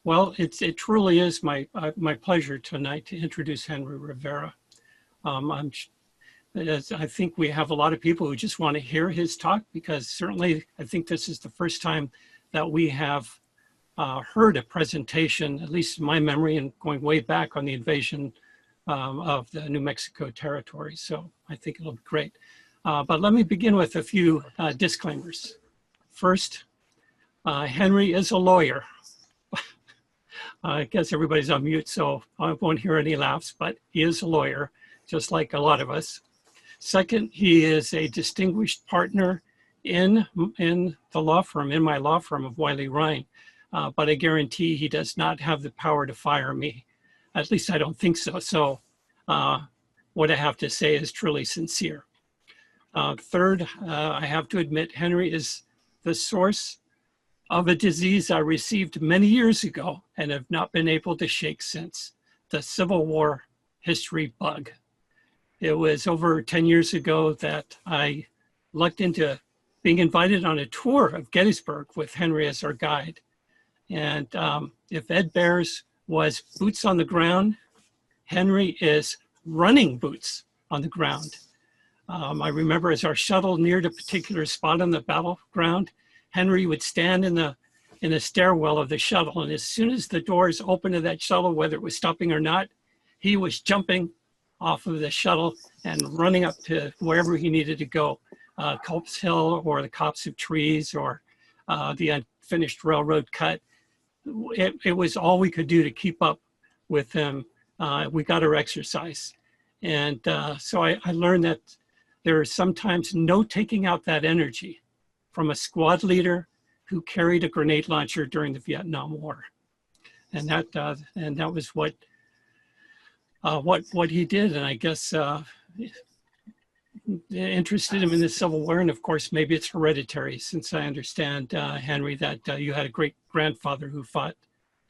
Well, it truly is my pleasure tonight to introduce Henry Rivera. I think we have a lot of people who just want to hear his talk, because certainly I think this is the first time that we have heard a presentation, at least in my memory, and going way back, on the invasion of the New Mexico territory. So I think it'll be great. But let me begin with a few disclaimers. First, Henry is a lawyer. I guess everybody's on mute, so I won't hear any laughs, but he is a lawyer, just like a lot of us. Second, he is a distinguished partner in the law firm, in my law firm of Wiley Ryan, but I guarantee he does not have the power to fire me. At least I don't think so. So what I have to say is truly sincere. Third, I have to admit, Henry is the source of a disease I received many years ago and have not been able to shake since: the Civil War history bug. It was over 10 years ago that I lucked into being invited on a tour of Gettysburg with Henry as our guide. And if Ed Bears was boots on the ground, Henry is running boots on the ground. I remember as our shuttle neared a particular spot on the battleground, Henry would stand in the stairwell of the shuttle, and as soon as the doors opened to that shuttle, whether it was stopping or not, he was jumping off of the shuttle and running up to wherever he needed to go, Culp's Hill or the copse of trees or the unfinished railroad cut. It was all we could do to keep up with him. We got our exercise. And so I learned that there is sometimes no taking out that energy from a squad leader who carried a grenade launcher during the Vietnam War. And that was what he did. And I guess interested him in the Civil War. And of course, maybe it's hereditary, since I understand, Henry, that you had a great grandfather who fought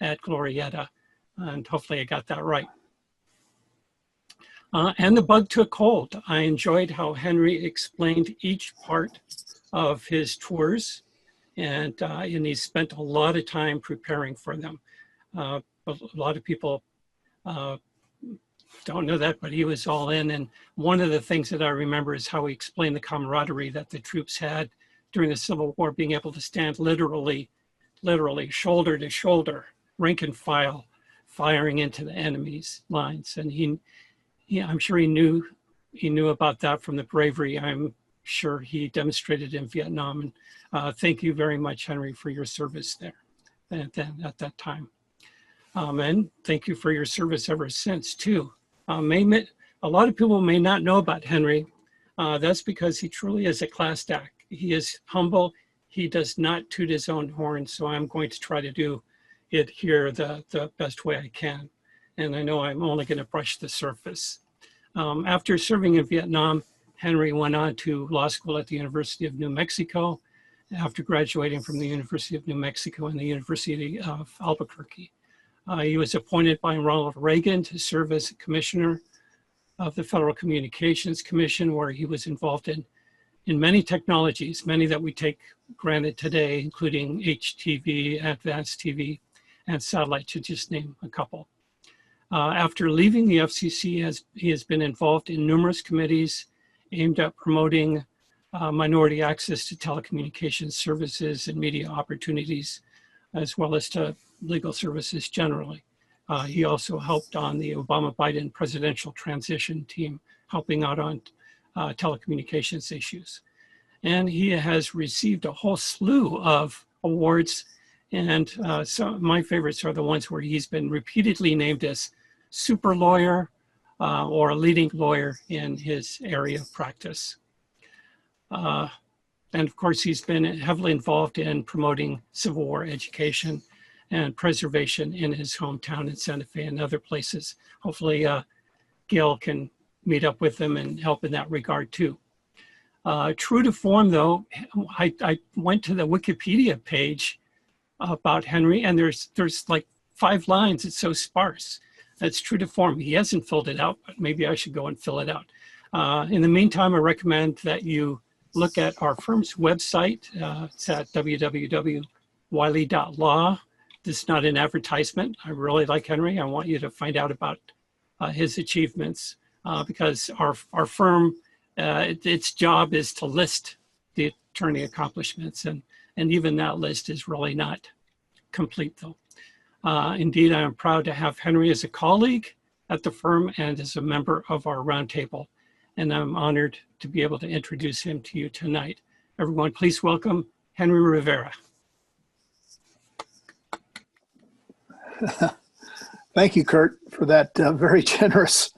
at Glorieta. And hopefully I got that right. And the bug took hold. I enjoyed how Henry explained each part of his tours, and he spent a lot of time preparing for them. A lot of people don't know that, but he was all in. And one of the things that I remember is how he explained the camaraderie that the troops had during the Civil War, being able to stand literally shoulder to shoulder, rank and file, firing into the enemy's lines. And I'm sure he knew about that from the bravery I'm sure he demonstrated in Vietnam. And thank you very much, Henry, for your service there at that time. And thank you for your service ever since too. A lot of people may not know about Henry. That's because he truly is a class act. He is humble. He does not toot his own horn. So I'm going to try to do it here the best way I can. And I know I'm only going to brush the surface. After serving in Vietnam, Henry went on to law school at the University of New Mexico after graduating from the University of New Mexico and the University of Albuquerque. He was appointed by Ronald Reagan to serve as a commissioner of the Federal Communications Commission, where he was involved in many technologies, many that we take granted today, including HTV, advanced TV, and satellite, to just name a couple. After leaving the FCC, he has been involved in numerous committees aimed at promoting minority access to telecommunications services and media opportunities, as well as to legal services generally. He also helped on the Obama-Biden presidential transition team, helping out on telecommunications issues. And he has received a whole slew of awards, and some of my favorites are the ones where he's been repeatedly named as super lawyer or a leading lawyer in his area of practice. And of course, he's been heavily involved in promoting Civil War education and preservation in his hometown in Santa Fe and other places. Hopefully, Gail can meet up with him and help in that regard too. True to form though, I went to the Wikipedia page about Henry, and there's like 5 lines. It's so sparse. That's true to form. He hasn't filled it out, but maybe I should go and fill it out. In the meantime, I recommend that you look at our firm's website. It's at www.wiley.law. this is not an advertisement. I really like Henry. I want you to find out about his achievements because our firm, its job is to list the attorney accomplishments, and even that list is really not complete though. Indeed, I am proud to have Henry as a colleague at the firm and as a member of our roundtable, and I'm honored to be able to introduce him to you tonight. Everyone, please welcome Henry Rivera. Thank you, Kurt, for that very generous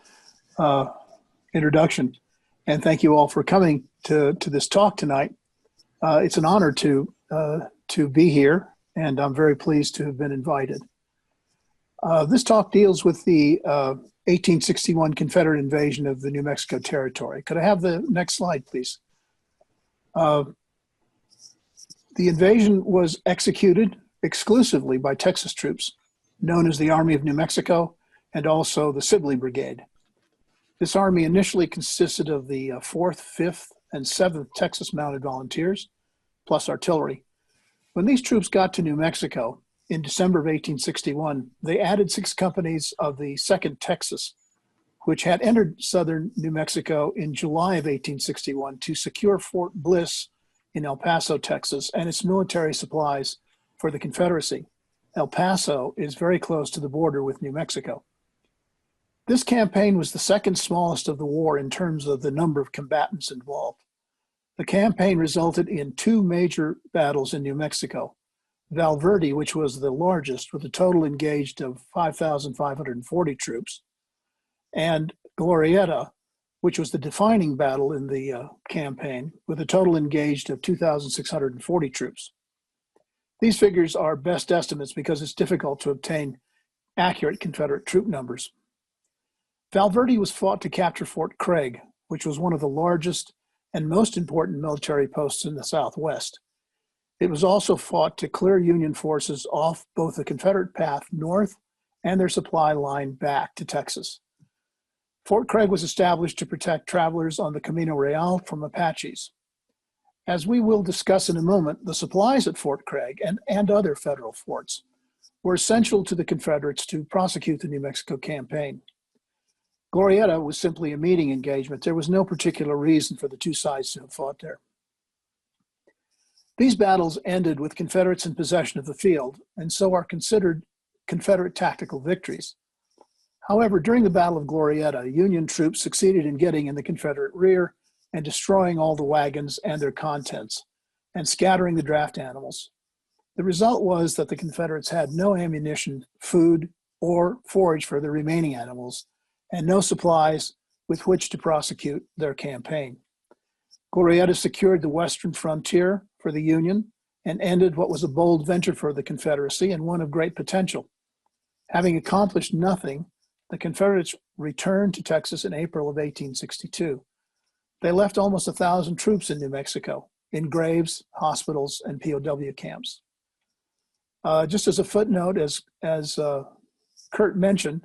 introduction. And thank you all for coming to this talk tonight. It's an honor to be here, and I'm very pleased to have been invited. This talk deals with the 1861 Confederate invasion of the New Mexico Territory. Could I have the next slide, please? The invasion was executed exclusively by Texas troops, known as the Army of New Mexico, and also the Sibley Brigade. This army initially consisted of the 4th, 5th, and 7th Texas Mounted Volunteers, plus artillery. When these troops got to New Mexico in December of 1861, they added 6 companies of the 2nd Texas, which had entered southern New Mexico in July of 1861 to secure Fort Bliss in El Paso, Texas, and its military supplies for the Confederacy. El Paso is very close to the border with New Mexico. This campaign was the second smallest of the war in terms of the number of combatants involved. The campaign resulted in 2 major battles in New Mexico. Val Verde, which was the largest with a total engaged of 5,540 troops, and Glorieta, which was the defining battle in the campaign with a total engaged of 2,640 troops. These figures are best estimates because it's difficult to obtain accurate Confederate troop numbers. Val Verde was fought to capture Fort Craig, which was one of the largest and most important military posts in the Southwest. It was also fought to clear Union forces off both the Confederate path north and their supply line back to Texas. Fort Craig was established to protect travelers on the Camino Real from Apaches. As we will discuss in a moment, the supplies at Fort Craig and other federal forts were essential to the Confederates to prosecute the New Mexico campaign. Glorieta was simply a meeting engagement. There was no particular reason for the 2 sides to have fought there. These battles ended with Confederates in possession of the field, and so are considered Confederate tactical victories. However, during the Battle of Glorieta, Union troops succeeded in getting in the Confederate rear and destroying all the wagons and their contents, and scattering the draft animals. The result was that the Confederates had no ammunition, food, or forage for the remaining animals, and no supplies with which to prosecute their campaign. Glorieta secured the western frontier for the Union and ended what was a bold venture for the Confederacy and one of great potential. Having accomplished nothing, the Confederates returned to Texas in April of 1862. They left almost 1,000 troops in New Mexico, in graves, hospitals, and POW camps. Just as a footnote, as Kurt mentioned,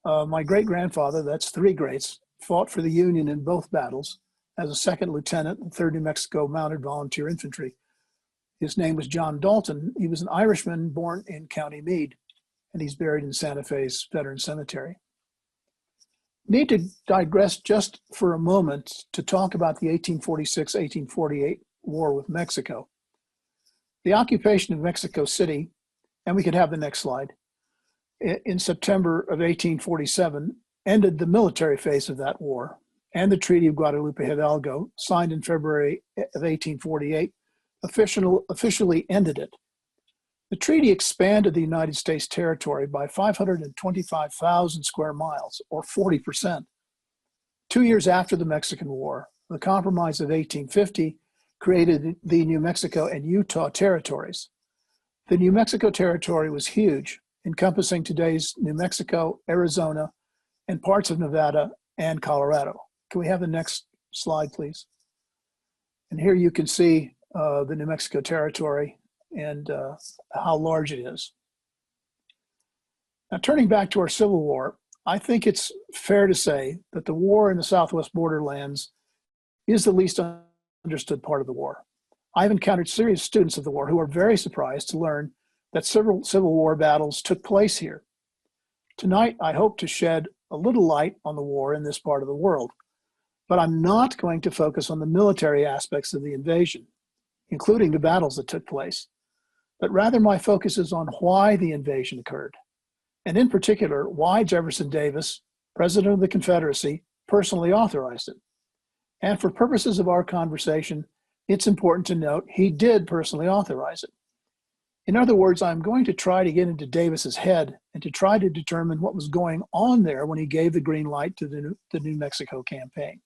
my great-grandfather, that's 3 greats, fought for the Union in both battles as a 2nd lieutenant in 3rd New Mexico Mounted Volunteer Infantry. His name was John Dalton. He was an Irishman born in County Meade, and he's buried in Santa Fe's Veteran Cemetery. Need to digress just for a moment to talk about the 1846-1848 war with Mexico. The occupation of Mexico City, and we could have the next slide, in September of 1847 ended the military phase of that war, and the Treaty of Guadalupe Hidalgo, signed in February of 1848, officially ended it. The treaty expanded the United States territory by 525,000 square miles, or 40%. 2 years after the Mexican War, the Compromise of 1850 created the New Mexico and Utah territories. The New Mexico territory was huge, encompassing today's New Mexico, Arizona, and parts of Nevada and Colorado. Can we have the next slide, please? And here you can see the New Mexico territory and how large it is. Now, turning back to our Civil War, I think it's fair to say that the war in the Southwest borderlands is the least understood part of the war. I've encountered serious students of the war who are very surprised to learn that several Civil War battles took place here. Tonight, I hope to shed a little light on the war in this part of the world, but I'm not going to focus on the military aspects of the invasion, including the battles that took place, but rather my focus is on why the invasion occurred, and in particular, why Jefferson Davis, President of the Confederacy, personally authorized it. And for purposes of our conversation, it's important to note he did personally authorize it. In other words, I'm going to try to get into Davis's head and to try to determine what was going on there when he gave the green light to the New Mexico campaign.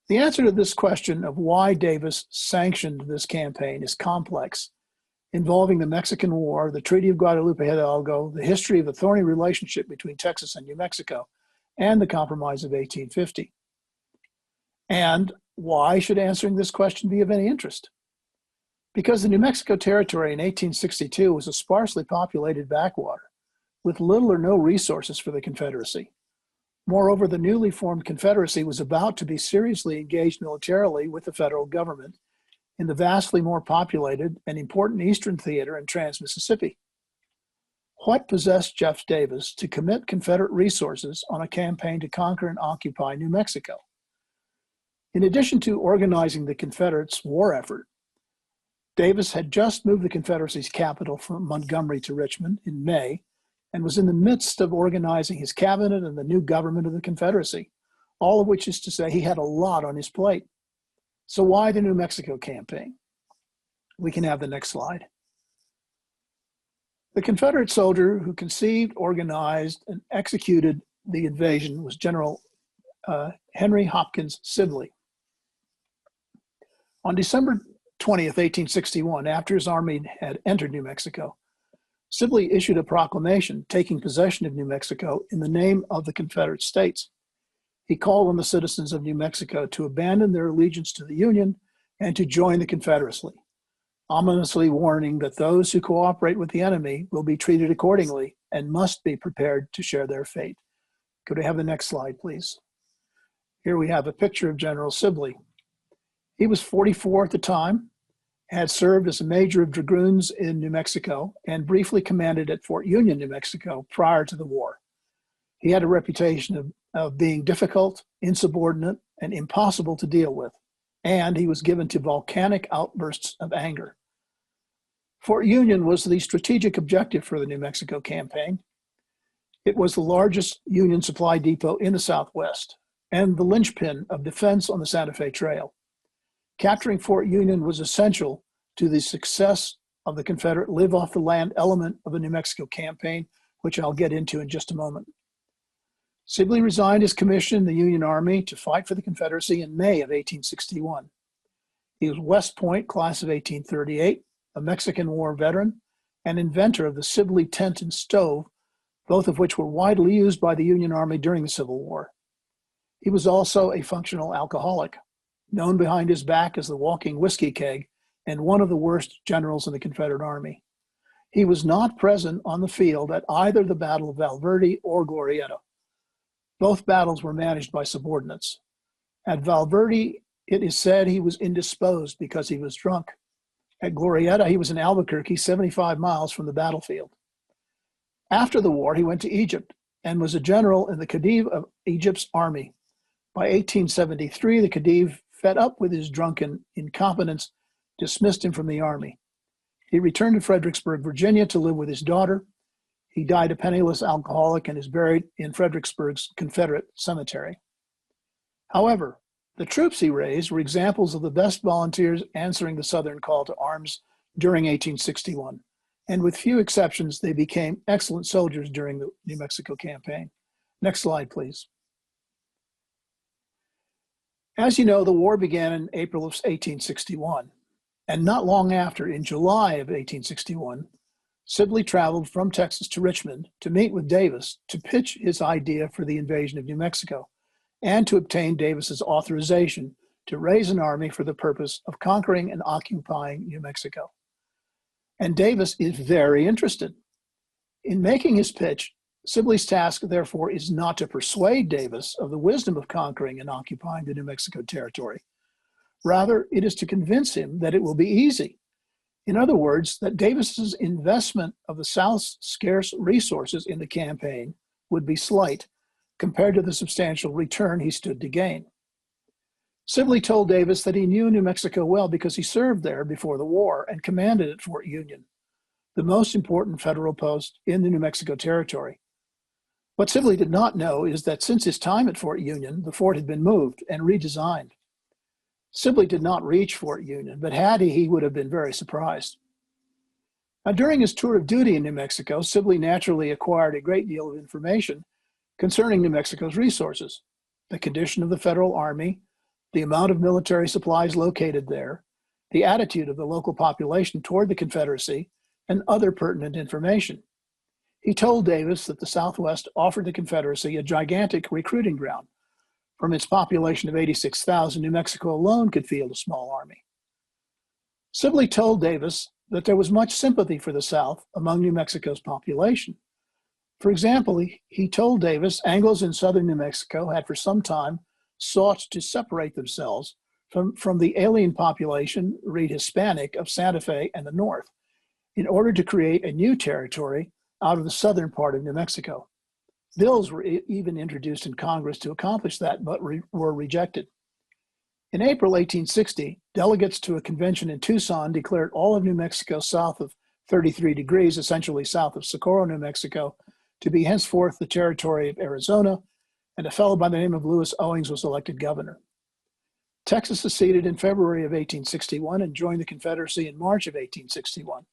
The answer to this question of why Davis sanctioned this campaign is complex, involving the Mexican War, the Treaty of Guadalupe Hidalgo, the history of a thorny relationship between Texas and New Mexico, and the Compromise of 1850. And why should answering this question be of any interest? Because the New Mexico Territory in 1862 was a sparsely populated backwater with little or no resources for the Confederacy. Moreover, the newly formed Confederacy was about to be seriously engaged militarily with the federal government in the vastly more populated and important Eastern Theater in Trans-Mississippi. What possessed Jeff Davis to commit Confederate resources on a campaign to conquer and occupy New Mexico? In addition to organizing the Confederates' war effort, Davis had just moved the Confederacy's capital from Montgomery to Richmond in May and was in the midst of organizing his cabinet and the new government of the Confederacy, all of which is to say he had a lot on his plate. So why the New Mexico campaign? We can have the next slide. The Confederate soldier who conceived, organized, and executed the invasion was General Henry Hopkins Sibley. On December 20th, 1861, after his army had entered New Mexico, Sibley issued a proclamation taking possession of New Mexico in the name of the Confederate States. He called on the citizens of New Mexico to abandon their allegiance to the Union and to join the Confederacy, ominously warning that those who cooperate with the enemy will be treated accordingly and must be prepared to share their fate. Could we have the next slide, please? Here we have a picture of General Sibley. He was 44 at the time, had served as a major of dragoons in New Mexico, and briefly commanded at Fort Union, New Mexico, prior to the war. He had a reputation of being difficult, insubordinate, and impossible to deal with, and he was given to volcanic outbursts of anger. Fort Union was the strategic objective for the New Mexico campaign. It was the largest Union supply depot in the Southwest and the linchpin of defense on the Santa Fe Trail. Capturing Fort Union was essential to the success of the Confederate live-off-the-land element of the New Mexico campaign, which I'll get into in just a moment. Sibley resigned his commission in the Union Army to fight for the Confederacy in May of 1861. He was West Point, class of 1838, a Mexican War veteran, and inventor of the Sibley tent and stove, both of which were widely used by the Union Army during the Civil War. He was also a functional alcoholic, known behind his back as the walking whiskey keg, and one of the worst generals in the Confederate Army. He was not present on the field at either the Battle of Val Verde or Glorieta. Both battles were managed by subordinates. At Val Verde, it is said he was indisposed because he was drunk. At Glorieta, he was in Albuquerque, 75 miles from the battlefield. After the war, he went to Egypt and was a general in the Khedive of Egypt's army. By 1873, the Khedive, fed up with his drunken incompetence, dismissed him from the army. He returned to Fredericksburg, Virginia to live with his daughter. He died a penniless alcoholic and is buried in Fredericksburg's Confederate cemetery. However, the troops he raised were examples of the best volunteers answering the Southern call to arms during 1861, and with few exceptions, they became excellent soldiers during the New Mexico campaign. Next slide, please. As you know, the war began in April of 1861, and not long after, in July of 1861, Sibley traveled from Texas to Richmond to meet with Davis to pitch his idea for the invasion of New Mexico and to obtain Davis's authorization to raise an army for the purpose of conquering and occupying New Mexico. And Davis is very interested. In making his pitch, Sibley's task, therefore, is not to persuade Davis of the wisdom of conquering and occupying the New Mexico Territory. Rather, it is to convince him that it will be easy In other words, that Davis's investment of the South's scarce resources in the campaign would be slight compared to the substantial return he stood to gain. Sibley told Davis that he knew New Mexico well because he served there before the war and commanded at Fort Union, the most important federal post in the New Mexico Territory. What Sibley did not know is that since his time at Fort Union, the fort had been moved and redesigned. Sibley did not reach Fort Union, but had he would have been very surprised. Now, during his tour of duty in New Mexico, Sibley naturally acquired a great deal of information concerning New Mexico's resources, the condition of the federal army, the amount of military supplies located there, the attitude of the local population toward the Confederacy, and other pertinent information. He told Davis that the Southwest offered the Confederacy a gigantic recruiting ground. From its population of 86,000, New Mexico alone could field a small army. Sibley told Davis that there was much sympathy for the South among New Mexico's population. For example, he told Davis Anglos in southern New Mexico had for some time sought to separate themselves from the alien population, read Hispanic, of Santa Fe and the North, in order to create a new territory out of the southern part of New Mexico. Bills were even introduced in Congress to accomplish that, but were rejected. In April 1860, delegates to a convention in Tucson declared all of New Mexico south of 33 degrees, essentially south of Socorro, New Mexico, to be henceforth the territory of Arizona, and a fellow by the name of Lewis Owings was elected governor. Texas seceded in February of 1861 and joined the Confederacy in March of 1861.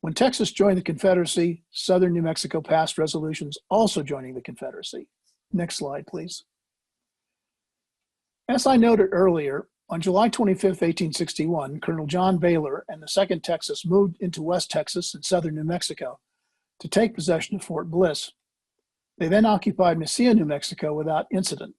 When Texas joined the Confederacy, southern New Mexico passed resolutions also joining the Confederacy. Next slide, please. As I noted earlier, on July 25, 1861, Colonel John Baylor and the 2nd Texas moved into West Texas and southern New Mexico to take possession of Fort Bliss. They then occupied Mesilla, New Mexico without incident.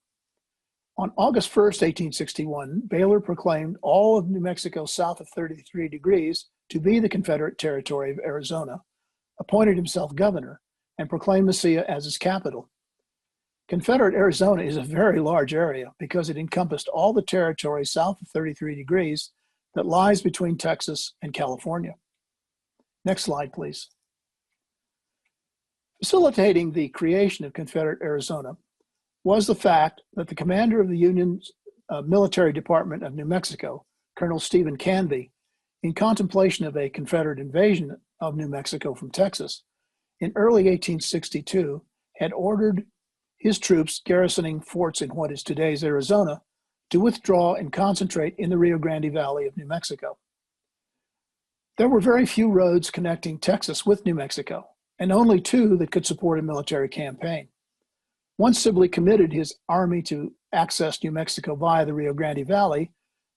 On August 1, 1861, Baylor proclaimed all of New Mexico south of 33 degrees to be the Confederate territory of Arizona, appointed himself governor, and proclaimed Mesilla as his capital. Confederate Arizona is a very large area because it encompassed all the territory south of 33 degrees that lies between Texas and California. Next slide, please. Facilitating the creation of Confederate Arizona was the fact that the commander of the Union's military department of New Mexico, Colonel Stephen Canby, in contemplation of a Confederate invasion of New Mexico from Texas, in early 1862, had ordered his troops garrisoning forts in what is today's Arizona to withdraw and concentrate in the Rio Grande Valley of New Mexico. There were very few roads connecting Texas with New Mexico, and only 2 that could support a military campaign. Once Sibley committed his army to access New Mexico via the Rio Grande Valley,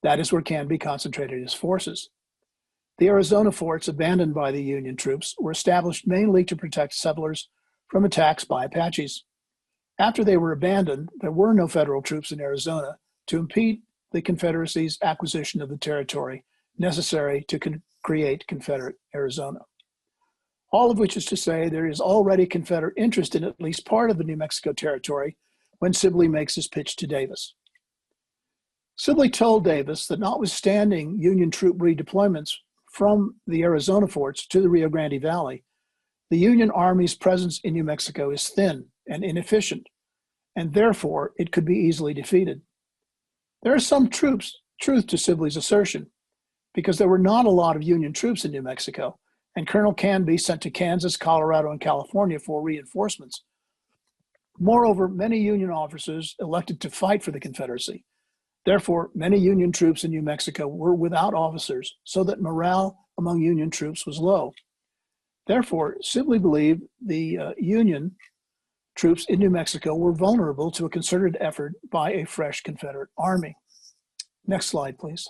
that is where Canby concentrated his forces. The Arizona forts abandoned by the Union troops were established mainly to protect settlers from attacks by Apaches. After they were abandoned, there were no federal troops in Arizona to impede the Confederacy's acquisition of the territory necessary to create Confederate Arizona. All of which is to say there is already Confederate interest in at least part of the New Mexico territory when Sibley makes his pitch to Davis. Sibley told Davis that notwithstanding Union troop redeployments from the Arizona forts to the Rio Grande Valley, the Union Army's presence in New Mexico is thin and inefficient, and therefore it could be easily defeated. There is some truth to Sibley's assertion, because there were not a lot of Union troops in New Mexico, and Colonel Canby sent to Kansas, Colorado, and California for reinforcements. Moreover, many Union officers elected to fight for the Confederacy. Therefore, many Union troops in New Mexico were without officers, so that morale among Union troops was low. Therefore, Sibley believed the Union troops in New Mexico were vulnerable to a concerted effort by a fresh Confederate army. Next slide, please.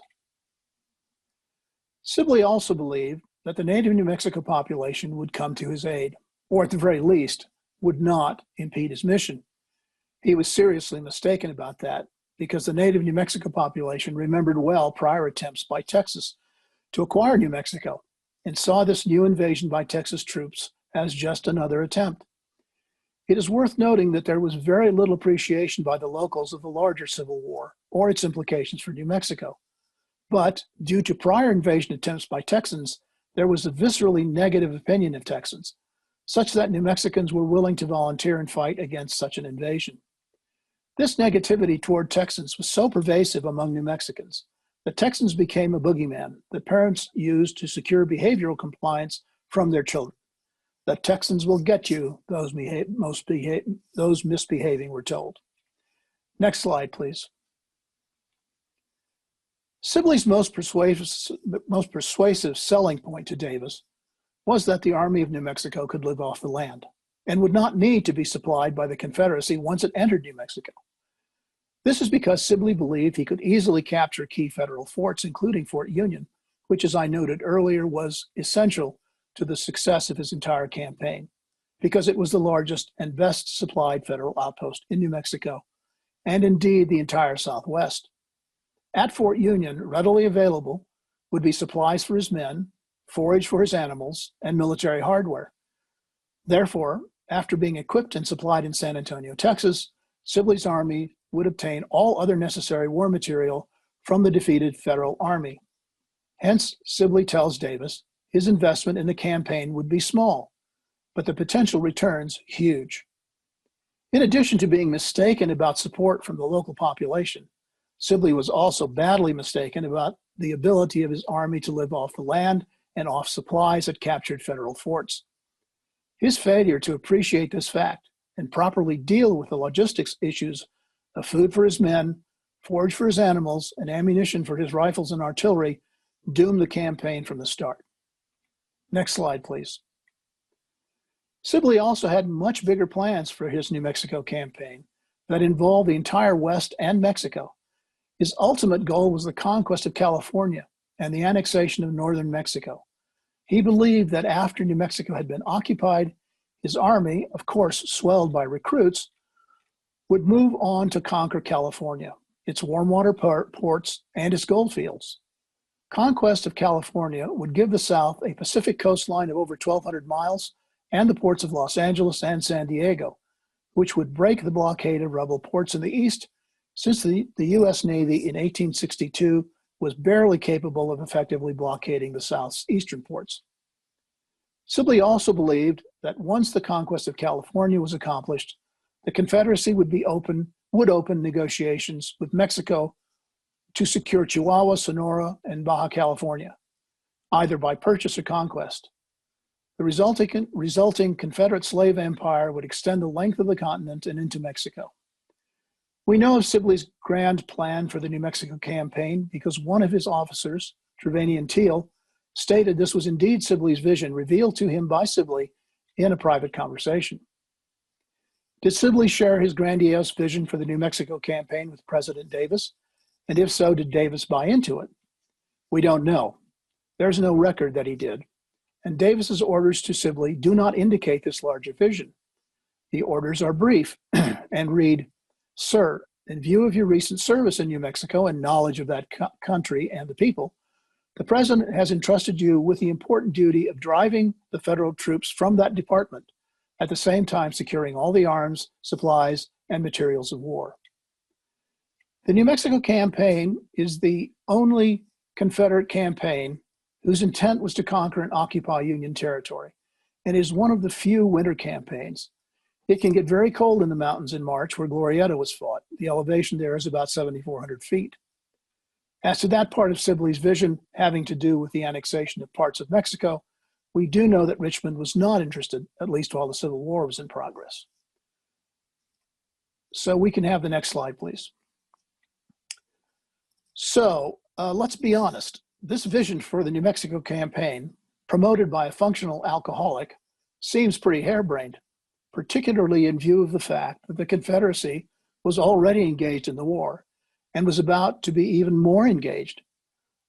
Sibley also believed that the native New Mexico population would come to his aid, or at the very least, would not impede his mission. He was seriously mistaken about that, because the native New Mexico population remembered well prior attempts by Texas to acquire New Mexico, and saw this new invasion by Texas troops as just another attempt. It is worth noting that there was very little appreciation by the locals of the larger Civil War or its implications for New Mexico. But due to prior invasion attempts by Texans, there was a viscerally negative opinion of Texans, such that New Mexicans were willing to volunteer and fight against such an invasion. This negativity toward Texans was so pervasive among New Mexicans that Texans became a boogeyman that parents used to secure behavioral compliance from their children. The Texans will get you, those misbehaving were told. Next slide, please. Sibley's most persuasive selling point to Davis was that the Army of New Mexico could live off the land and would not need to be supplied by the Confederacy once it entered New Mexico. This is because Sibley believed he could easily capture key federal forts, including Fort Union, which, as I noted earlier, was essential to the success of his entire campaign, because it was the largest and best supplied federal outpost in New Mexico, and indeed the entire Southwest. At Fort Union, readily available would be supplies for his men, forage for his animals, and military hardware. Therefore, after being equipped and supplied in San Antonio, Texas, Sibley's army would obtain all other necessary war material from the defeated federal army. Hence, Sibley tells Davis his investment in the campaign would be small, but the potential returns huge. In addition to being mistaken about support from the local population, Sibley was also badly mistaken about the ability of his army to live off the land and off supplies at captured federal forts. His failure to appreciate this fact and properly deal with the logistics issues of food for his men, forage for his animals, and ammunition for his rifles and artillery doomed the campaign from the start. Next slide, please. Sibley also had much bigger plans for his New Mexico campaign that involved the entire West and Mexico. His ultimate goal was the conquest of California and the annexation of northern Mexico. He believed that after New Mexico had been occupied, his army, of course swelled by recruits, would move on to conquer California, its warm water ports, and its gold fields. Conquest of California would give the South a Pacific coastline of over 1,200 miles and the ports of Los Angeles and San Diego, which would break the blockade of rebel ports in the East, since the U.S. Navy in 1862 was barely capable of effectively blockading the South's eastern ports. Sibley also believed that once the conquest of California was accomplished, the Confederacy would open negotiations with Mexico to secure Chihuahua, Sonora, and Baja California, either by purchase or conquest. The resulting Confederate slave empire would extend the length of the continent and into Mexico. We know of Sibley's grand plan for the New Mexico campaign because one of his officers, Trevanian Teal, stated this was indeed Sibley's vision revealed to him by Sibley in a private conversation. Did Sibley share his grandiose vision for the New Mexico campaign with President Davis? And if so, did Davis buy into it? We don't know. There's no record that he did. And Davis's orders to Sibley do not indicate this larger vision. The orders are brief and read, "Sir, in view of your recent service in New Mexico and knowledge of that country and the people, the President has entrusted you with the important duty of driving the federal troops from that department, at the same time securing all the arms, supplies, and materials of war." The New Mexico campaign is the only Confederate campaign whose intent was to conquer and occupy Union territory, and is one of the few winter campaigns. It can get very cold in the mountains in March, where Glorieta was fought. The elevation there is about 7,400 feet. As to that part of Sibley's vision having to do with the annexation of parts of Mexico, we do know that Richmond was not interested, at least while the Civil War was in progress. So we can have the next slide, please. So let's be honest. This vision for the New Mexico campaign, promoted by a functional alcoholic, seems pretty harebrained, particularly in view of the fact that the Confederacy was already engaged in the war and was about to be even more engaged.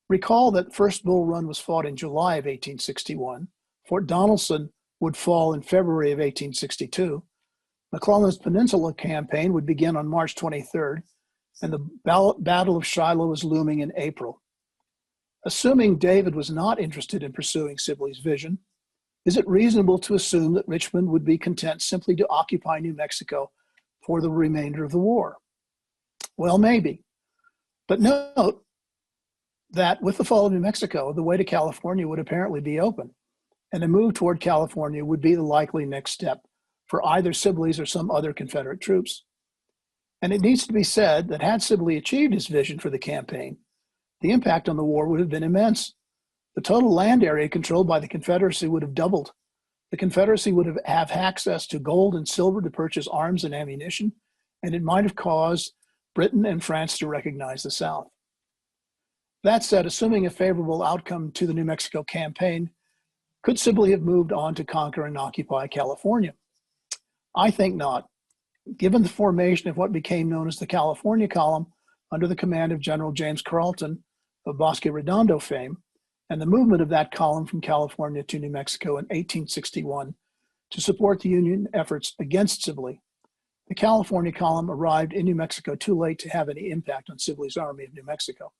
Recall that First Bull Run was fought in July of 1861. Fort Donelson would fall in February of 1862. McClellan's Peninsula campaign would begin on March 23rd, and the Battle of Shiloh was looming in April. Assuming David was not interested in pursuing Sibley's vision, is it reasonable to assume that Richmond would be content simply to occupy New Mexico for the remainder of the war? Well, maybe. But note that with the fall of New Mexico, the way to California would apparently be open, and a move toward California would be the likely next step for either Sibley's or some other Confederate troops. And it needs to be said that had Sibley achieved his vision for the campaign, the impact on the war would have been immense. The total land area controlled by the Confederacy would have doubled. The Confederacy would have access to gold and silver to purchase arms and ammunition, and it might have caused Britain and France to recognize the South. That said, assuming a favorable outcome to the New Mexico campaign, could Sibley have moved on to conquer and occupy California? I think not. Given the formation of what became known as the California Column under the command of General James Carleton of Bosque Redondo fame, and the movement of that column from California to New Mexico in 1861 to support the Union efforts against Sibley, the California Column arrived in New Mexico too late to have any impact on Sibley's Army of New Mexico.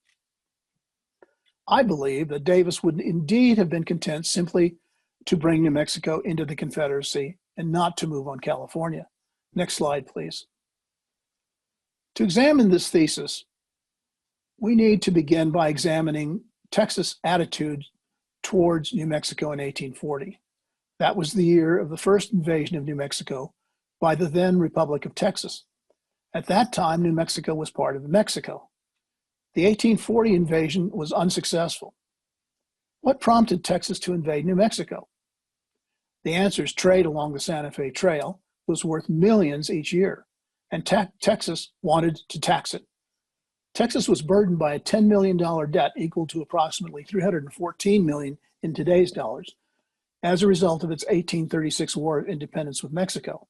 I believe that Davis would indeed have been content simply to bring New Mexico into the Confederacy and not to move on California. Next slide, please. To examine this thesis, we need to begin by examining Texas' attitude towards New Mexico in 1840. That was the year of the first invasion of New Mexico by the then Republic of Texas. At that time, New Mexico was part of Mexico. The 1840 invasion was unsuccessful. What prompted Texas to invade New Mexico? The answer is trade along the Santa Fe Trail was worth millions each year, and Texas wanted to tax it. Texas was burdened by a $10 million debt equal to approximately $314 million in today's dollars as a result of its 1836 War of Independence with Mexico,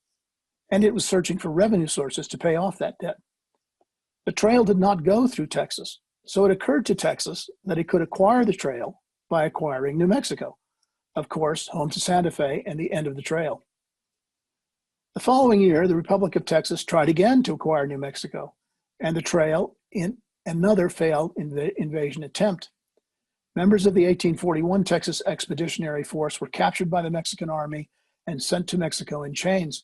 and it was searching for revenue sources to pay off that debt. The trail did not go through Texas, so it occurred to Texas that it could acquire the trail by acquiring New Mexico, of course, home to Santa Fe and the end of the trail. The following year, the Republic of Texas tried again to acquire New Mexico and the trail in another failed invasion attempt. Members of the 1841 Texas Expeditionary Force were captured by the Mexican Army and sent to Mexico in chains.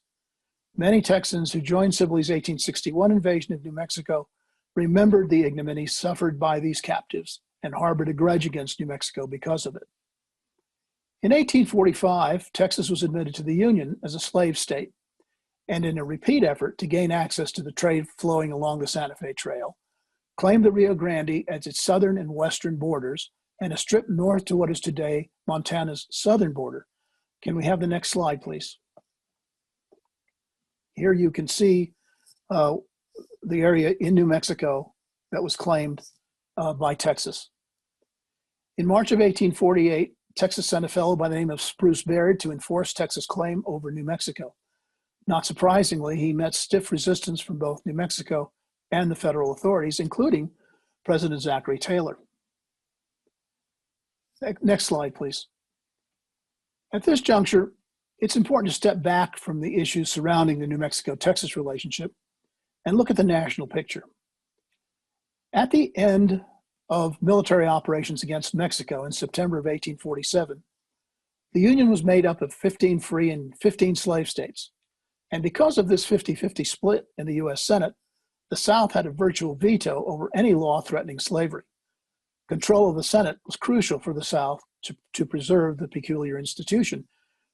Many Texans who joined Sibley's 1861 invasion of New Mexico remembered the ignominy suffered by these captives and harbored a grudge against New Mexico because of it. In 1845, Texas was admitted to the Union as a slave state, and in a repeat effort to gain access to the trade flowing along the Santa Fe Trail, claimed the Rio Grande as its southern and western borders and a strip north to what is today Montana's southern border. Can we have the next slide, please? Here you can see the area in New Mexico that was claimed by Texas. In March of 1848, Texas sent a fellow by the name of Spruce Baird to enforce Texas' claim over New Mexico. Not surprisingly, he met stiff resistance from both New Mexico and the federal authorities, including President Zachary Taylor. Next slide, please. At this juncture, it's important to step back from the issues surrounding the New Mexico-Texas relationship and look at the national picture. At the end of military operations against Mexico in September of 1847, the Union was made up of 15 free and 15 slave states. And because of this 50-50 split in the US Senate, the South had a virtual veto over any law threatening slavery. Control of the Senate was crucial for the South to preserve the peculiar institution,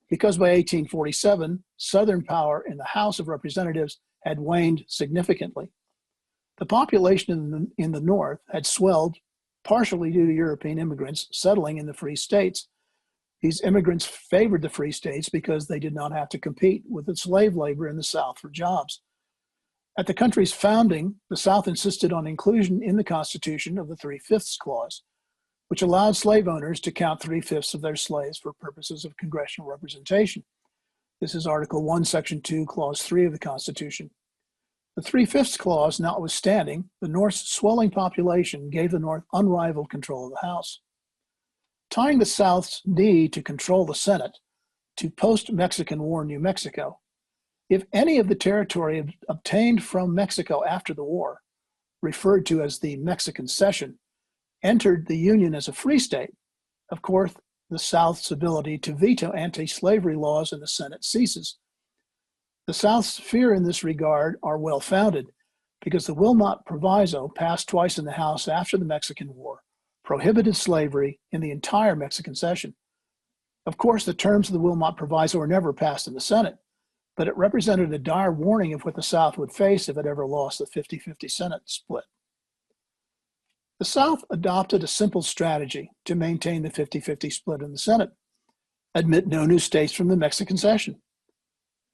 because by 1847, Southern power in the House of Representatives had waned significantly. The population in the North had swelled partially due to European immigrants settling in the free states. These immigrants favored the free states because they did not have to compete with the slave labor in the South for jobs. At the country's founding, the South insisted on inclusion in the Constitution of the 3/5 clause, which allowed slave owners to count 3/5 of their slaves for purposes of congressional representation. This is Article 1, Section 2, Clause 3 of the Constitution. The 3/5 clause notwithstanding, the North's swelling population gave the North unrivaled control of the House. Tying the South's need to control the Senate to post-Mexican War New Mexico, if any of the territory obtained from Mexico after the war, referred to as the Mexican Cession, entered the Union as a free state, of course, the South's ability to veto anti-slavery laws in the Senate ceases. The South's fear in this regard are well-founded because the Wilmot Proviso, passed twice in the House after the Mexican War, prohibited slavery in the entire Mexican cession. Of course, the terms of the Wilmot Proviso were never passed in the Senate, but it represented a dire warning of what the South would face if it ever lost the 50-50 Senate split. The South adopted a simple strategy to maintain the 50-50 split in the Senate: admit no new states from the Mexican cession.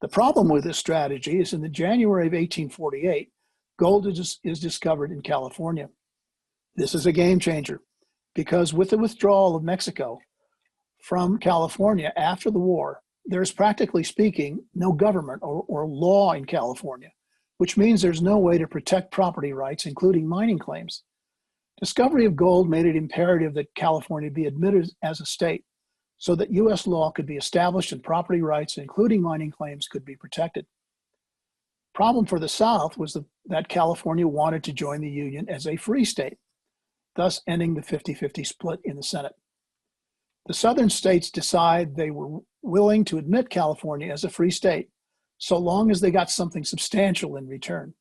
The problem with this strategy is in the January of 1848, gold is discovered in California. This is a game changer because with the withdrawal of Mexico from California after the war, there's practically speaking no government or law in California, which means there's no way to protect property rights, including mining claims. Discovery of gold made it imperative that California be admitted as a state so that U.S. law could be established and property rights, including mining claims, could be protected. Problem for the South was that California wanted to join the Union as a free state, thus ending the 50-50 split in the Senate. The Southern states decide they were willing to admit California as a free state, so long as they got something substantial in return.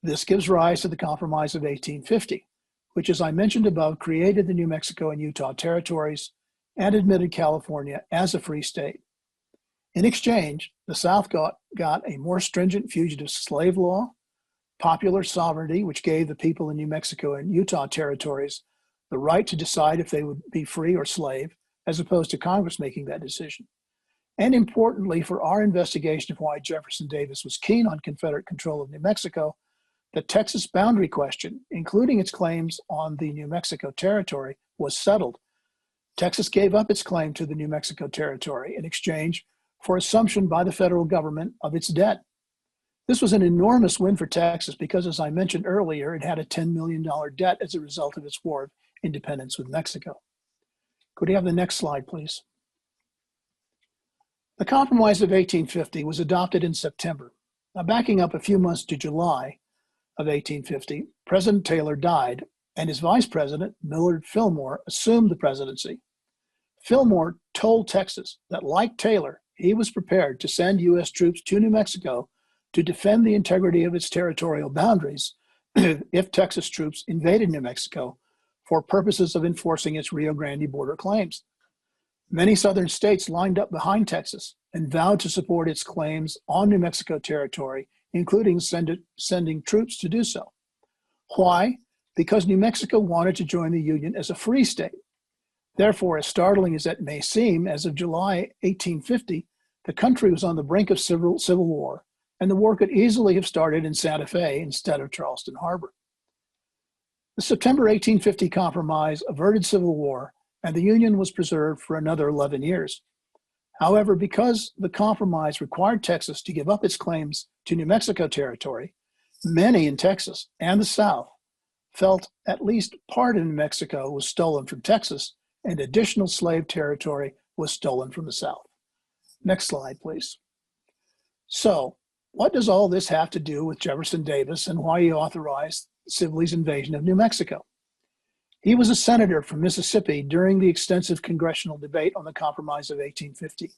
This gives rise to the Compromise of 1850, which, as I mentioned above, created the New Mexico and Utah territories and admitted California as a free state. In exchange, the South got a more stringent fugitive slave law, popular sovereignty, which gave the people in New Mexico and Utah territories the right to decide if they would be free or slave, as opposed to Congress making that decision. And importantly, for our investigation of why Jefferson Davis was keen on Confederate control of New Mexico, the Texas boundary question, including its claims on the New Mexico territory, was settled. Texas gave up its claim to the New Mexico territory in exchange for assumption by the federal government of its debt. This was an enormous win for Texas because, as I mentioned earlier, it had a $10 million debt as a result of its war of independence with Mexico. Could we have the next slide, please? The Compromise of 1850 was adopted in September. Now, backing up a few months to July of 1850, President Taylor died, and his vice president, Millard Fillmore, assumed the presidency. Fillmore told Texas that, like Taylor, he was prepared to send U.S. troops to New Mexico to defend the integrity of its territorial boundaries if Texas troops invaded New Mexico for purposes of enforcing its Rio Grande border claims. Many southern states lined up behind Texas and vowed to support its claims on New Mexico territory, including sending troops to do so. Why? Because New Mexico wanted to join the Union as a free state. Therefore, as startling as that may seem, as of July 1850, the country was on the brink of civil war, and the war could easily have started in Santa Fe instead of Charleston Harbor. The September 1850 Compromise averted civil war, and the Union was preserved for another 11 years. However, because the compromise required Texas to give up its claims to New Mexico territory, many in Texas and the South felt at least part of New Mexico was stolen from Texas and additional slave territory was stolen from the South. Next slide, please. So, what does all this have to do with Jefferson Davis and why he authorized Sibley's invasion of New Mexico? He was a senator from Mississippi during the extensive congressional debate on the Compromise of 1850.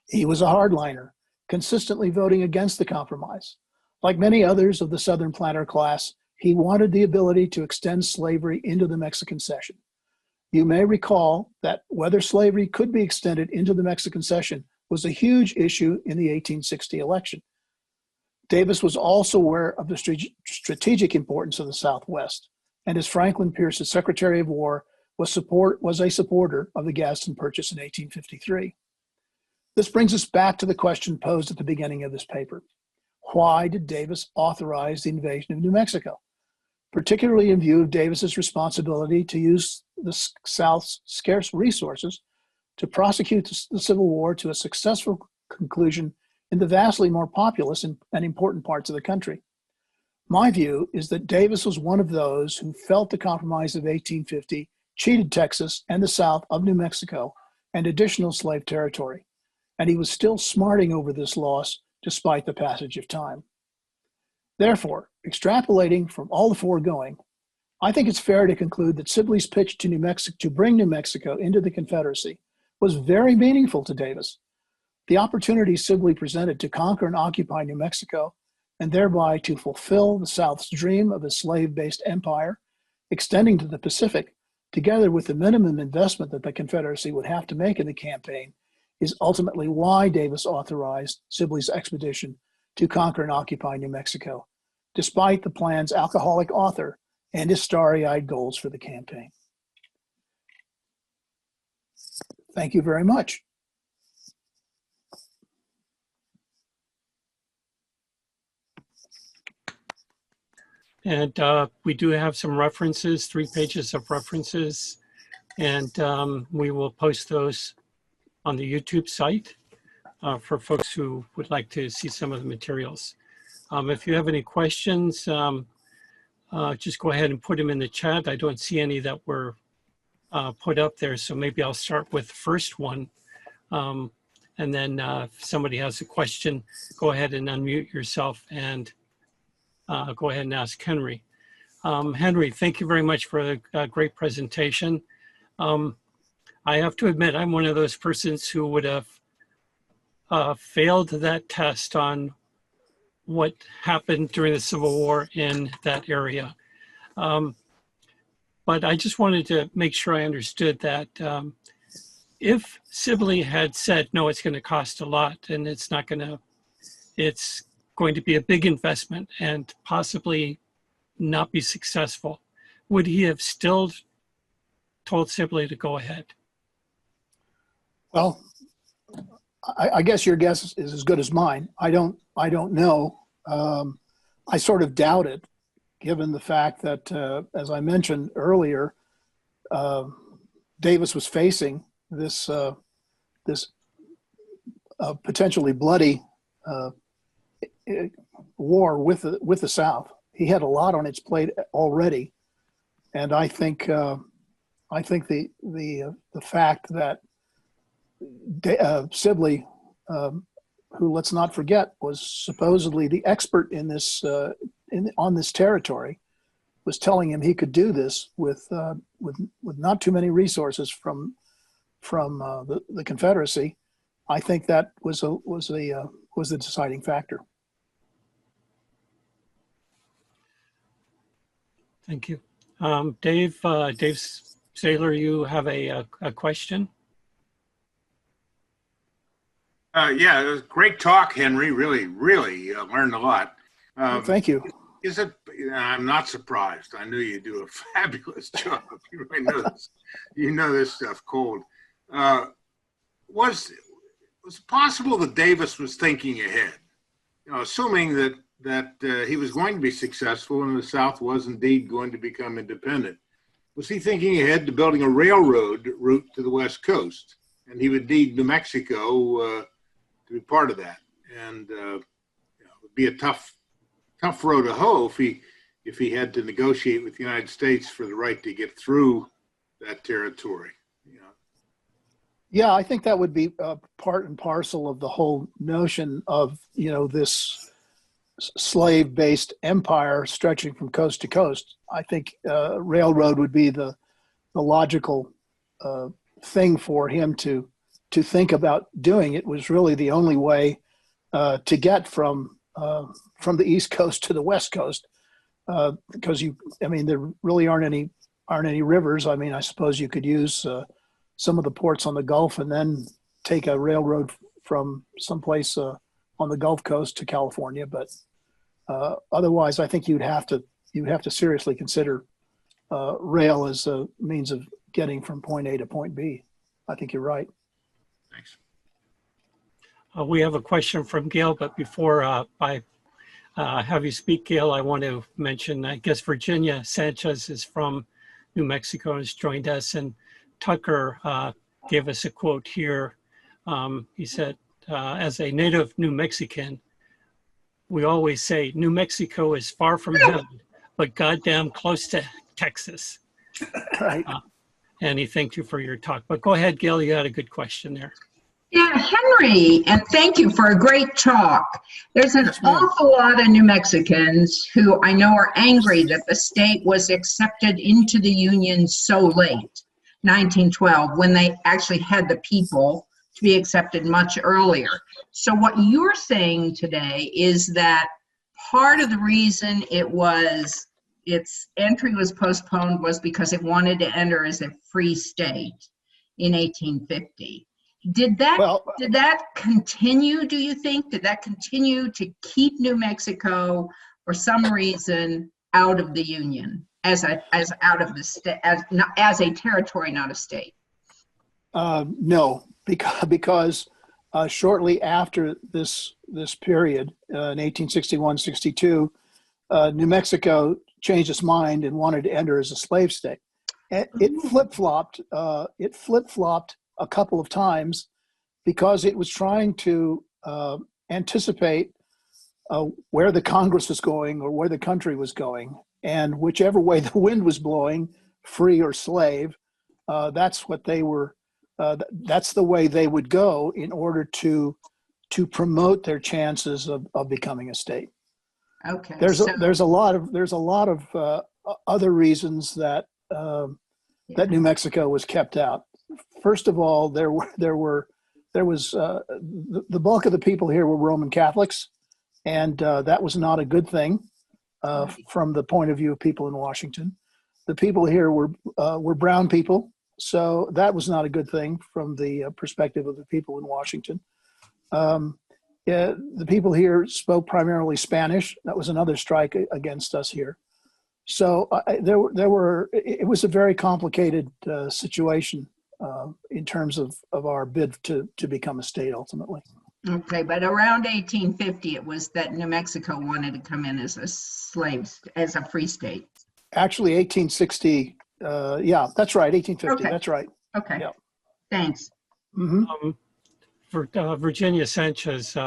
He was a hardliner, consistently voting against the compromise. Like many others of the Southern planter class, he wanted the ability to extend slavery into the Mexican cession. You may recall that whether slavery could be extended into the Mexican cession was a huge issue in the 1860 election. Davis was also aware of the strategic importance of the Southwest, and as Franklin Pierce's Secretary of War was a supporter of the Gadsden Purchase in 1853. This brings us back to the question posed at the beginning of this paper. Why did Davis authorize the invasion of New Mexico? Particularly in view of Davis's responsibility to use the South's scarce resources to prosecute the Civil War to a successful conclusion in the vastly more populous and important parts of the country. My view is that Davis was one of those who felt the Compromise of 1850 cheated Texas and the South of New Mexico and additional slave territory, and he was still smarting over this loss despite the passage of time. Therefore, extrapolating from all the foregoing, I think it's fair to conclude that Sibley's pitch to New Mexico to bring New Mexico into the Confederacy was very meaningful to Davis. The opportunity Sibley presented to conquer and occupy New Mexico and thereby to fulfill the South's dream of a slave-based empire extending to the Pacific together with the minimum investment that the Confederacy would have to make in the campaign, is ultimately why Davis authorized Sibley's expedition to conquer and occupy New Mexico, despite the plan's alcoholic author and his starry-eyed goals for the campaign. Thank you very much. And we do have some references, 3 pages of references, and we will post those on the YouTube site for folks who would like to see some of the materials. If you have any questions, just go ahead and put them in the chat. I don't see any that were put up there, so maybe I'll start with the first one. And then if somebody has a question, go ahead and unmute yourself and go ahead and ask Henry. Henry, thank you very much for a great presentation. I have to admit, I'm one of those persons who would have failed that test on what happened during the Civil War in that area. But I just wanted to make sure I understood that if Sibley had said, no, it's going to cost a lot and it's going to be a big investment and possibly not be successful, would he have still told Sibley to go ahead? Well, I guess your guess is as good as mine. I don't know. I sort of doubt it, given the fact that, as I mentioned earlier, Davis was facing this potentially bloody war with the South. He had a lot on its plate already, and I think the fact that Sibley, who, let's not forget, was supposedly the expert in this on this territory, was telling him he could do this with not too many resources from the Confederacy. I think that was the deciding factor. Thank you. Dave Saylor, you have a question? Yeah, it was a great talk, Henry. Really learned a lot. Well, thank you. I'm not surprised. I knew you do a fabulous job. You really know this. You know this stuff cold. Was it possible that Davis was thinking ahead? You know, assuming that he was going to be successful and the South was indeed going to become independent. Was he thinking ahead to building a railroad route to the West Coast? And he would need New Mexico to be part of that. And it would be a tough row to hoe if he had to negotiate with the United States for the right to get through that territory. Yeah, I think that would be part and parcel of the whole notion of, this slave-based empire stretching from coast to coast. I think railroad would be the logical thing for him to think about doing. It was really the only way to get from the East Coast to the West Coast, because there really aren't any rivers. I suppose you could use some of the ports on the Gulf and then take a railroad from someplace on the Gulf Coast to California. But otherwise, I think you'd have to seriously consider rail as a means of getting from point A to point B. I think you're right. Thanks. We have a question from Gail, but before I have you speak, Gail, I want to mention, I guess Virginia Sanchez is from New Mexico and has joined us, and Tucker gave us a quote here. He said, as a native New Mexican, we always say New Mexico is far from heaven, but goddamn close to Texas. Right. And he thanked you for your talk. But go ahead, Gail, you had a good question there. Yeah, Henry, and thank you for a great talk. There's an awful lot of New Mexicans who I know are angry that the state was accepted into the Union so late, 1912, when they actually had the people to be accepted much earlier. So what you're saying today is that part of the reason it was its entry was postponed was because it wanted to enter as a free state in 1850. Did that continue, do you think? Did that continue to keep New Mexico, for some reason, out of the Union, as out of the state, as a territory, not a state? No, because shortly after this period, in 1861-62, New Mexico changed its mind and wanted to enter as a slave state. It flip-flopped. It flip-flopped a couple of times because it was trying to anticipate where the Congress was going or where the country was going, and whichever way the wind was blowing, free or slave, that's what they were. That's the way they would go in order to promote their chances of becoming a state. Okay. There's a lot of other reasons that that New Mexico was kept out. First of all, there was the bulk of the people here were Roman Catholics, and that was not a good thing from the point of view of people in Washington. The people here were brown people, so that was not a good thing from the perspective of the people in Washington. The people here spoke primarily Spanish. That was another strike against us here. So it was a very complicated situation in terms of our bid to become a state ultimately. Okay, but around 1850, it was that New Mexico wanted to come in as a free state. Actually, 1860. Yeah, that's right. 1850. Okay. That's right. Okay. Yeah. Thanks. Mm-hmm. Virginia Sanchez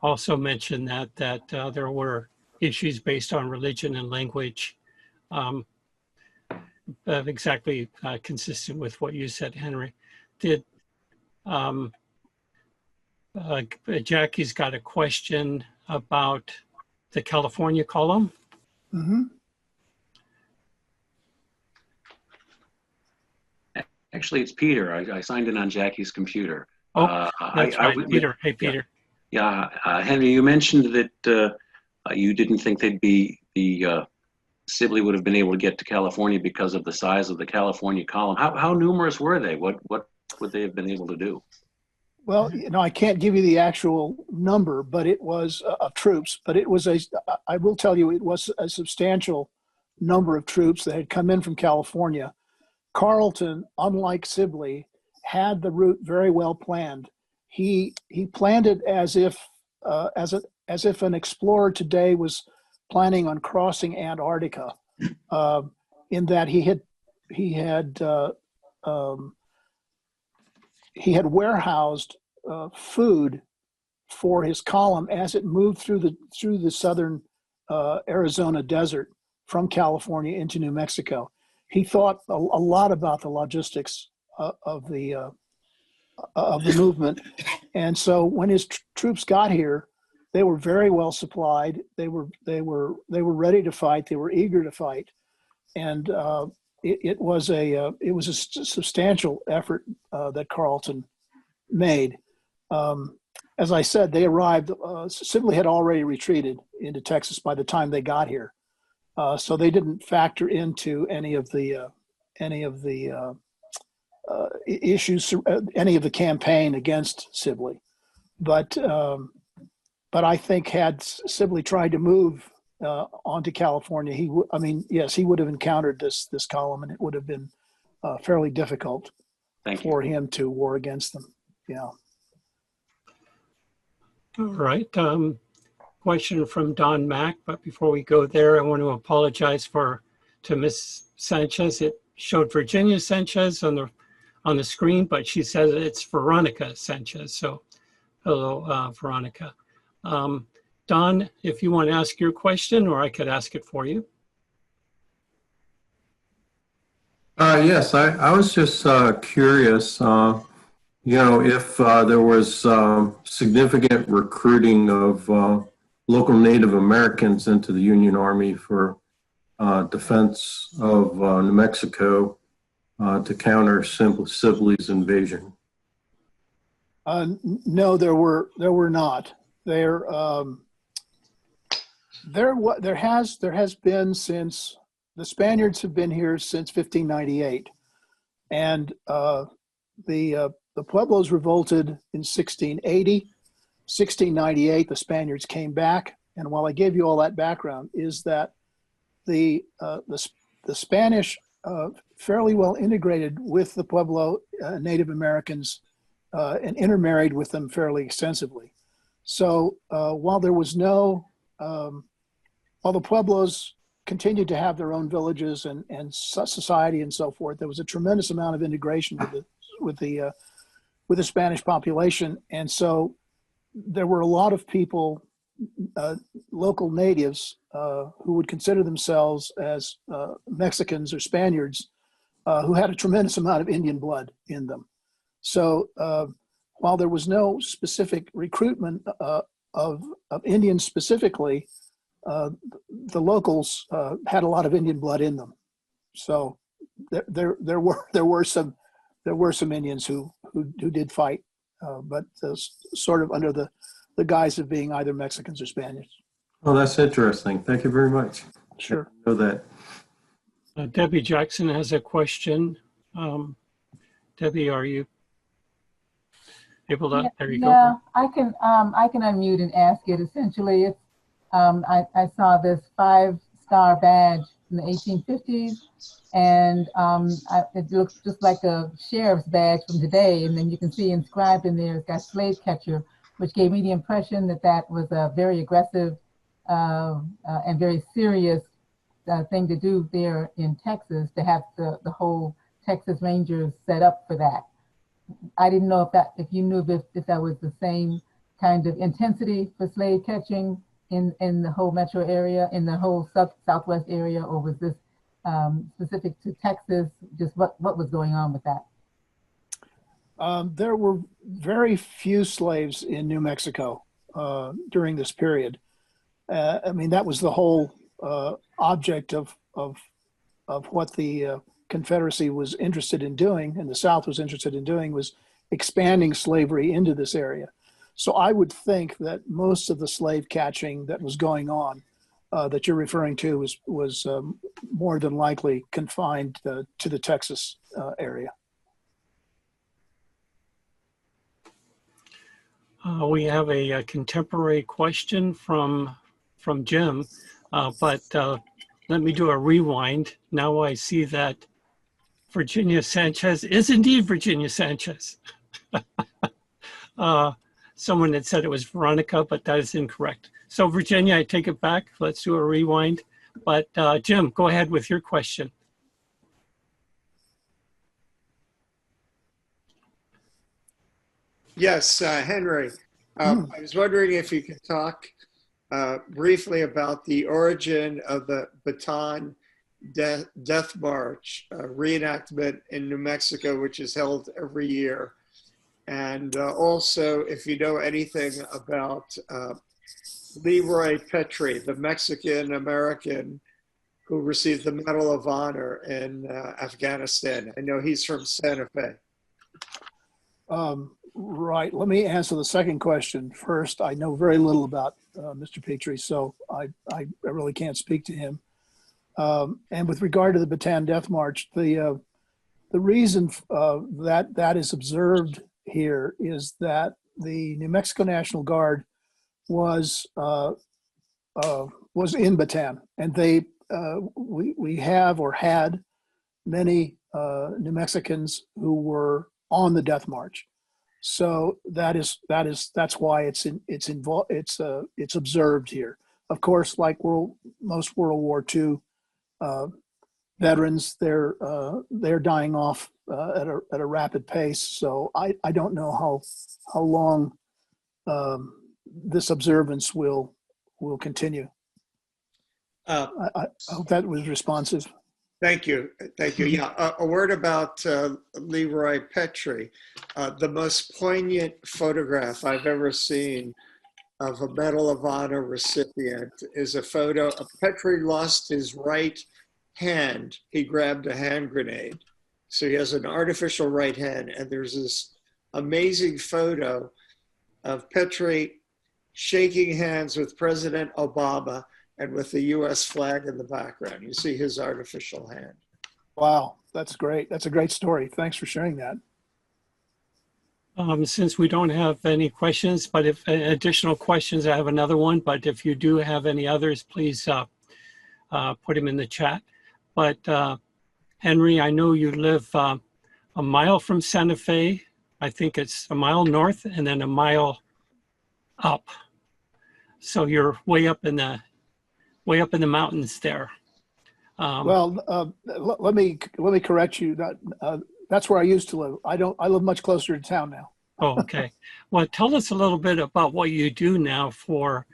also mentioned that there were issues based on religion and language, exactly consistent with what you said, Henry. Did Jackie's got a question about the California column? Mm-hmm. Actually, it's Peter. I signed in on Jackie's computer. Oh, that's right, Peter. Hey, Peter. Yeah, Henry, you mentioned that you didn't think Sibley would have been able to get to California because of the size of the California column. How numerous were they? What would they have been able to do? Well, I can't give you the actual number, but it was of troops. But it was I will tell you, it was a substantial number of troops that had come in from California. Carleton, unlike Sibley, had the route very well planned. He planned it as if an explorer today was planning on crossing Antarctica, in that he had warehoused food for his column as it moved through the southern Arizona desert from California into New Mexico. He thought a lot about the logistics of the movement, and so when his troops got here, they were very well supplied. They were ready to fight. They were eager to fight, and it was a substantial effort that Carleton made. As I said, they arrived. Sibley had already retreated into Texas by the time they got here. So they didn't factor into any of the issues, any of the campaign against Sibley. But I think had Sibley tried to move onto California, he would have encountered this column, and it would have been fairly difficult for him to war against them. Yeah. All right. Question from Don Mack, but before we go there, I want to apologize to Miss Sanchez. It showed Virginia Sanchez on the screen, but she says it's Veronica Sanchez. So, hello, Veronica. Don, if you want to ask your question, or I could ask it for you. Yes, I was just curious. If there was significant recruiting of local Native Americans into the Union Army for defense of New Mexico to counter Sibley's invasion. No, there were not. There has been, since the Spaniards have been here since 1598, and the Pueblos revolted in 1680. 1698, the Spaniards came back, and while I gave you all that background, is that the Spanish fairly well integrated with the Pueblo Native Americans and intermarried with them fairly extensively. So while there was no, while the Pueblos continued to have their own villages and society and so forth, there was a tremendous amount of integration with the Spanish population, and so there were a lot of people, local natives, who would consider themselves as Mexicans or Spaniards, who had a tremendous amount of Indian blood in them. So while there was no specific recruitment of Indians specifically, the locals had a lot of Indian blood in them. So there were some Indians who did fight, but sort of under the guise of being either Mexicans or Spaniards. Oh, that's interesting. Thank you very much. Sure. I know that. Debbie Jackson has a question. Debbie, are you able to? Yeah, there you go. yeah, I can unmute and ask it. Essentially, it's I saw this 5-star badge in the 1850s, and it looks just like a sheriff's badge from today. And then you can see inscribed in there, it's got slave catcher, which gave me the impression that that was a very aggressive and very serious thing to do there in Texas, to have the whole Texas Rangers set up for that. I didn't know if you knew if that was the same kind of intensity for slave catching in the whole metro area, in the whole southwest area, or was this specific to Texas? Just what was going on with that? There were very few slaves in New Mexico during this period. I mean, that was the whole object of what the Confederacy was interested in doing, and the South was interested in doing, was expanding slavery into this area. So I would think that most of the slave catching that was going on, that you're referring to, was more than likely confined to the Texas area. We have a contemporary question from Jim, but let me do a rewind. Now I see that Virginia Sanchez is indeed Virginia Sanchez. Someone had said it was Veronica, but that is incorrect. So Virginia, I take it back. Let's do a rewind. But Jim, go ahead with your question. Yes, Henry. I was wondering if you could talk briefly about the origin of the Bataan Death March reenactment in New Mexico, which is held every year. And also, if you know anything about Leroy Petrie, the Mexican-American who received the Medal of Honor in Afghanistan. I know he's from Santa Fe. Right. Let me answer the second question first. I know very little about Mr. Petrie, so I really can't speak to him. And with regard to the Bataan Death March, the reason that is observed here is that the New Mexico National Guard was in Bataan, and we have or had many New Mexicans who were on the Death March. So that's why it's observed here. Of course, like most World War II veterans, they're dying off at a rapid pace. So I don't know how long this observance will continue. I hope that was responsive. Thank you. Thank you. Yeah, a word about Leroy Petrie. The most poignant photograph I've ever seen of a Medal of Honor recipient is a photo of Petrie lost his right hand. He grabbed a hand grenade. So he has an artificial right hand, and there's this amazing photo of Petrie shaking hands with President Obama and with the US flag in the background. You see his artificial hand. Wow, that's great. That's a great story. Thanks for sharing that. Since we don't have any questions, but if additional questions, I have another one. But if you do have any others, please put them in the chat. But Henry, I know you live a mile from Santa Fe. I think it's a mile north and then a mile up. So you're way up in the mountains there. Let me correct you. That's where I used to live. I live much closer to town now. Oh, okay. Well, tell us a little bit about what you do now for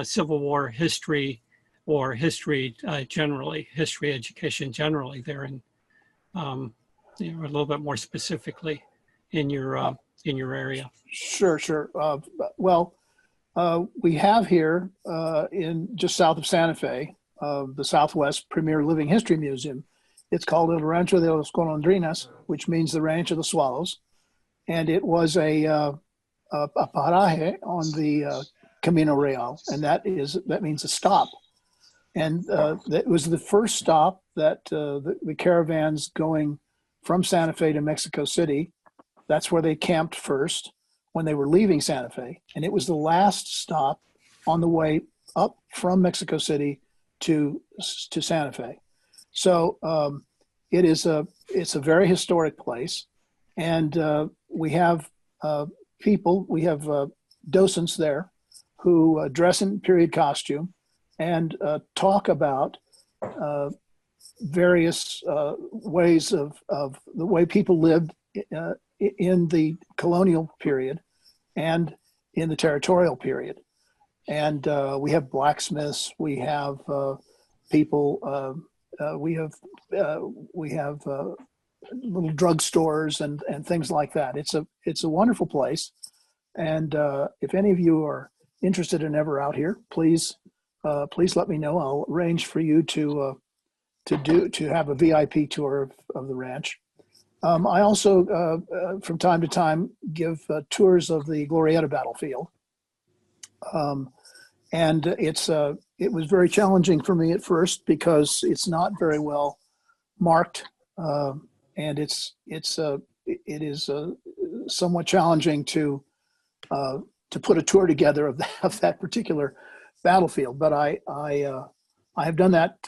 Civil War history or history generally, history education generally there in, a little bit more specifically in your area. Sure. We have here in just south of Santa Fe, the Southwest Premier Living History Museum. It's called El Rancho de los Golondrinas, which means the Ranch of the Swallows. And it was a paraje on the Camino Real, and that means a stop. And it was the first stop that the caravans going from Santa Fe to Mexico City, that's where they camped first when they were leaving Santa Fe. And it was the last stop on the way up from Mexico City to Santa Fe. So it's a very historic place. And we have docents there who dress in period costume and talk about various ways of the way people lived in the colonial period and in the territorial period. And we have blacksmiths, we have people, we have little drugstores and things like that. It's a wonderful place. And if any of you are interested and ever out here, please let me know. I'll arrange for you to have a VIP tour of the ranch. I also, from time to time, give tours of the Glorieta battlefield. And it was very challenging for me at first because it's not very well marked, and it is somewhat challenging to put a tour together of that particular battlefield. But I have done that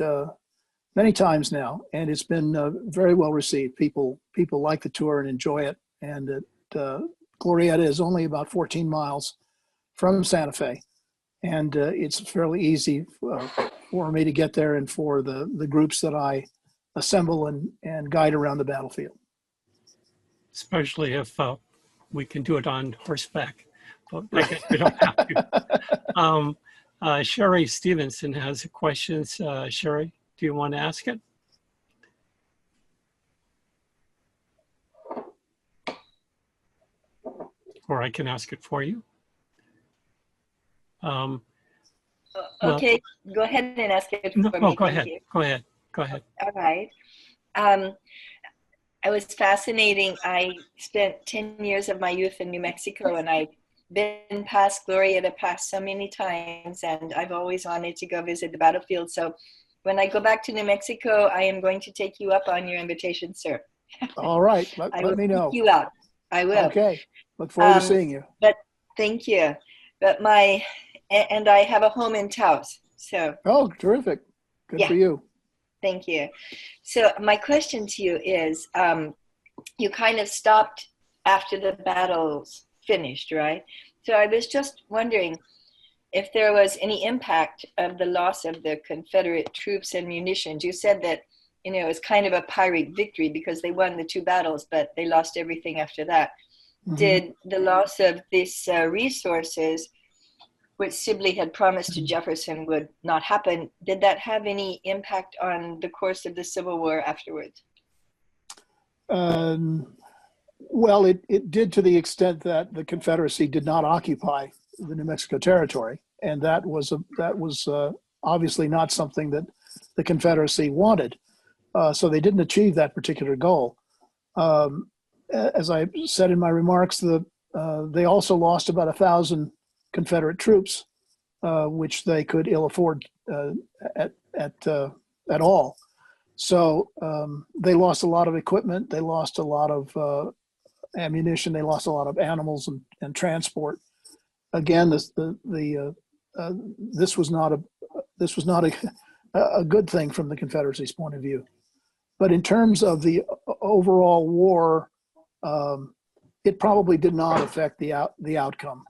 many times now, and it's been very well received. People like the tour and enjoy it. And Glorieta is only about 14 miles from Santa Fe, and it's fairly easy for me to get there and for the groups that I assemble and guide around the battlefield. Especially if we can do it on horseback, but I guess we don't have to. Sherry Stevenson has a question. Sherry, do you want to ask it? Or I can ask it for you. Okay, go ahead and ask it for me. No, go ahead. Go ahead. All right. I was fascinating. I spent 10 years of my youth in New Mexico, and I've been past Glorieta Pass so many times, and I've always wanted to go visit the battlefield. So when I go back to New Mexico, I am going to take you up on your invitation, sir. All right. Let me know. You out. I will. Okay. Look forward to seeing you. But thank you. But and I have a home in Taos. So. Oh, terrific. Good for you. Thank you. So my question to you is, you kind of stopped after the battles finished, right? So I was just wondering if there was any impact of the loss of the Confederate troops and munitions. You said that, it was kind of a Pyrrhic victory because they won the two battles, but they lost everything after that. Mm-hmm. Did the loss of these resources, which Sibley had promised to Jefferson would not happen, did that have any impact on the course of the Civil War afterwards? Well, it did to the extent that the Confederacy did not occupy the New Mexico territory, and that was obviously not something that the Confederacy wanted. So they didn't achieve that particular goal. As I said in my remarks, they also lost about 1,000 Confederate troops which they could ill afford at all. So they lost a lot of equipment. They lost a lot of ammunition. They lost a lot of animals and transport. Again, this was not a good thing from the Confederacy's point of view. But in terms of the overall war, it probably did not affect the outcome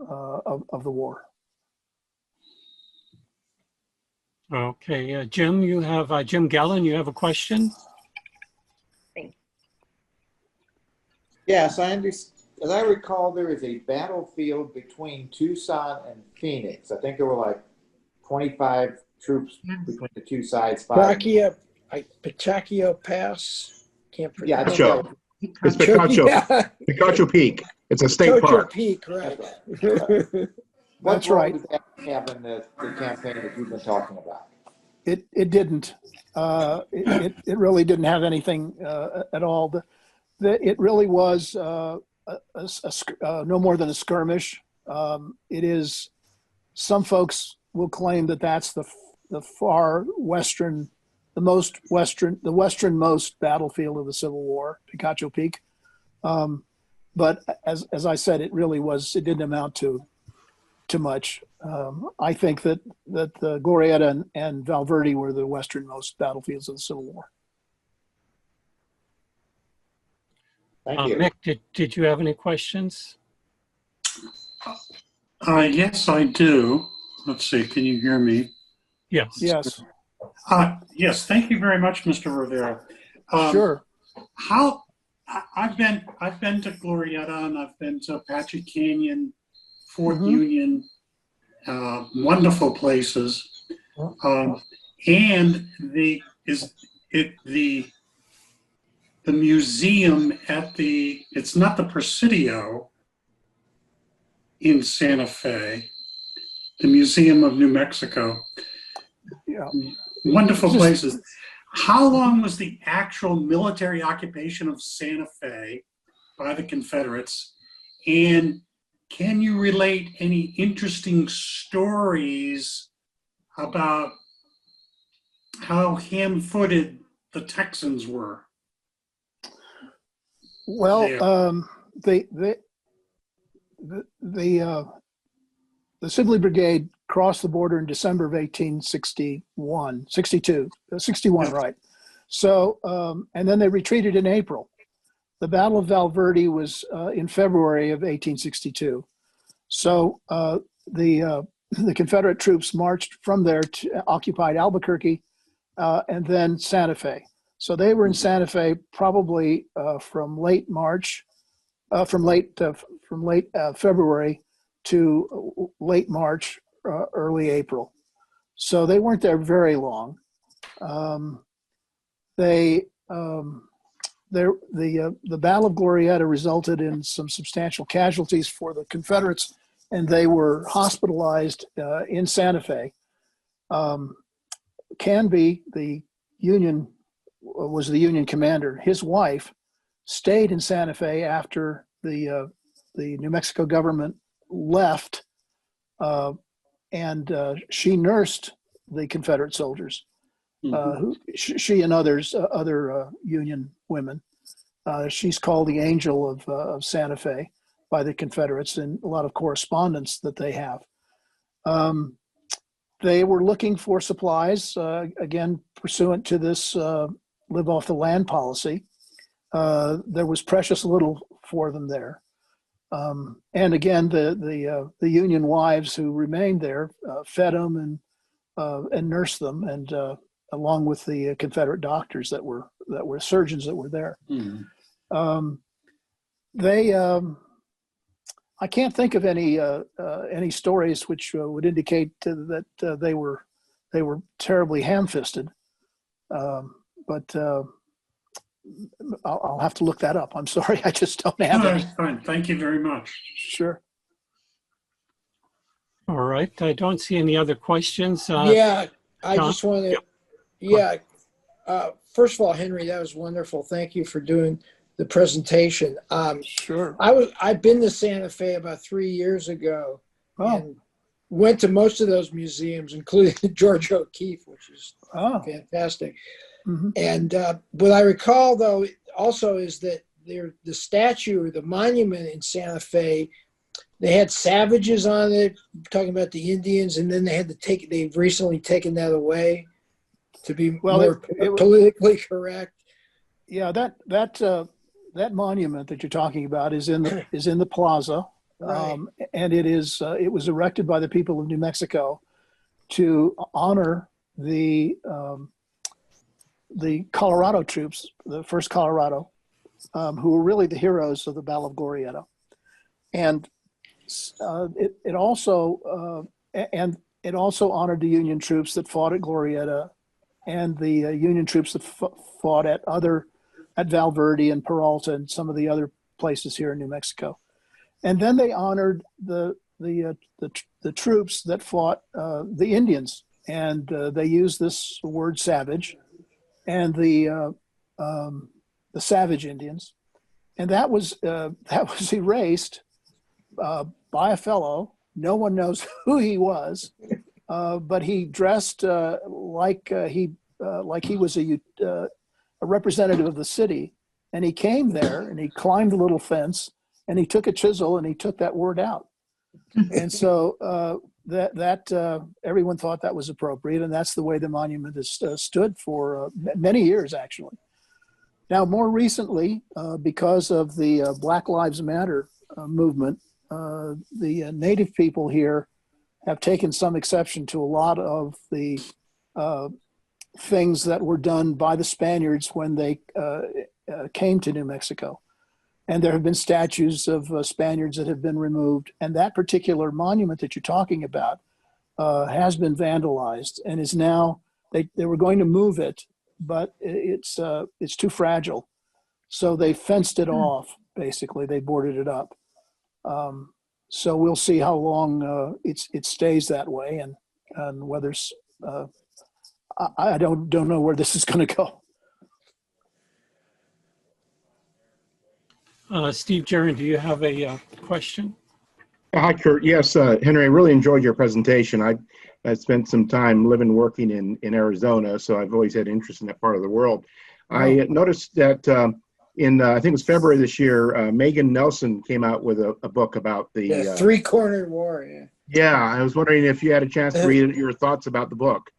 of the war. Okay, Jim, you have Jim Gallen. You have a question? Yes, I understand. As I recall, there is a battlefield between Tucson and Phoenix. I think there were like 25 troops between the two sides. Pichaccio Pass. Can't Yeah, pronounce it. It's Picacho. Yeah. Picacho Peak. It's a state park. Peak, right. That's right. What did that have in the campaign that you've been talking about? It didn't. It really didn't have anything at all. It really was no more than a skirmish. It is. Some folks will claim that that's the far western, the westernmost battlefield of the Civil War, Picacho Peak. But as I said, it really was. It didn't amount to much. I think that the Glorieta and Valverde were the westernmost battlefields of the Civil War. Thank you. Mick, did you have any questions? Yes, I do. Let's see. Can you hear me? Yes. Yes. Yes. Thank you very much, Mr. Rivera. Sure. I've been to Glorieta and I've been to Apache Canyon, Fort Union, wonderful places. And the museum it's not the Presidio in Santa Fe, the Museum of New Mexico. Yeah. Wonderful places. How long was the actual military occupation of Santa Fe by the Confederates? And can you relate any interesting stories about how ham-footed the Texans were? Well, the Sibley Brigade crossed the border in December of 61, right? So, and then they retreated in April. The Battle of Valverde was in February of 1862. So the Confederate troops marched from there to occupied Albuquerque and then Santa Fe. So they were in Santa Fe probably from late February to late March, early April. So they weren't there very long. The Battle of Glorieta resulted in some substantial casualties for the Confederates, and they were hospitalized in Santa Fe. Canby, the Union commander. His wife stayed in Santa Fe after the New Mexico government left, and she nursed the Confederate soldiers. She and other Union women. She's called the Angel of Santa Fe by the Confederates in a lot of correspondence that they have. They were looking for supplies, again, pursuant to this live off the land policy. There was precious little for them there. And again, the Union wives who remained there fed them and nursed them, and along with the Confederate doctors that were surgeons that were there. I can't think of any stories which would indicate that they were terribly ham-fisted, but I'll have to look that up. I'm sorry, I just don't have it. That's fine. Thank you very much. Sure. All right. I don't see any other questions. I John? just want to, first of all, Henry, that was wonderful. Thank you for doing the presentation. Sure. I've been to Santa Fe about 3 years ago. Oh. And went to most of those museums, including George O'Keeffe, which is fantastic. Mm-hmm. And what I recall, though, also is that the statue or the monument in Santa Fe, they had savages on it, talking about the Indians, and then they had to take. They've recently taken that away to be more politically correct. Yeah, that monument that you're talking about is in the plaza, Right. and it was erected by the people of New Mexico to honor the Colorado troops, the first Colorado, who were really the heroes of the Battle of Glorieta, and it also honored the Union troops that fought at Glorieta, and the Union troops that fought at Valverde and Peralta and some of the other places here in New Mexico. And then they honored the troops that fought the Indians, and they used this word savage, and the Savage Indians, and that was erased by a fellow. No one knows who he was, but he dressed like he was a representative of the city, and he came there and he climbed the little fence and he took a chisel and he took that word out, and so that everyone thought that was appropriate, and that's the way the monument has stood for many years, actually. Now, more recently, because of the Black Lives Matter movement, the native people here have taken some exception to a lot of the things that were done by the Spaniards when they came to New Mexico. And there have been statues of Spaniards that have been removed. And that particular monument that you're talking about has been vandalized and is now, they were going to move it, but it's too fragile. So they fenced it off, basically. They boarded it up. So we'll see how long it stays that way, and whether I don't know where this is going to go. Steve Jaron, do you have a question? Hi, Kurt. Yes, Henry, I really enjoyed your presentation. I spent some time living and working in Arizona, so I've always had interest in that part of the world. Oh. I noticed that in, I think it was February this year, Megan Nelson came out with a book about the Three-Cornered War. Yeah. Yeah, I was wondering if you had a chance to read your thoughts about the book.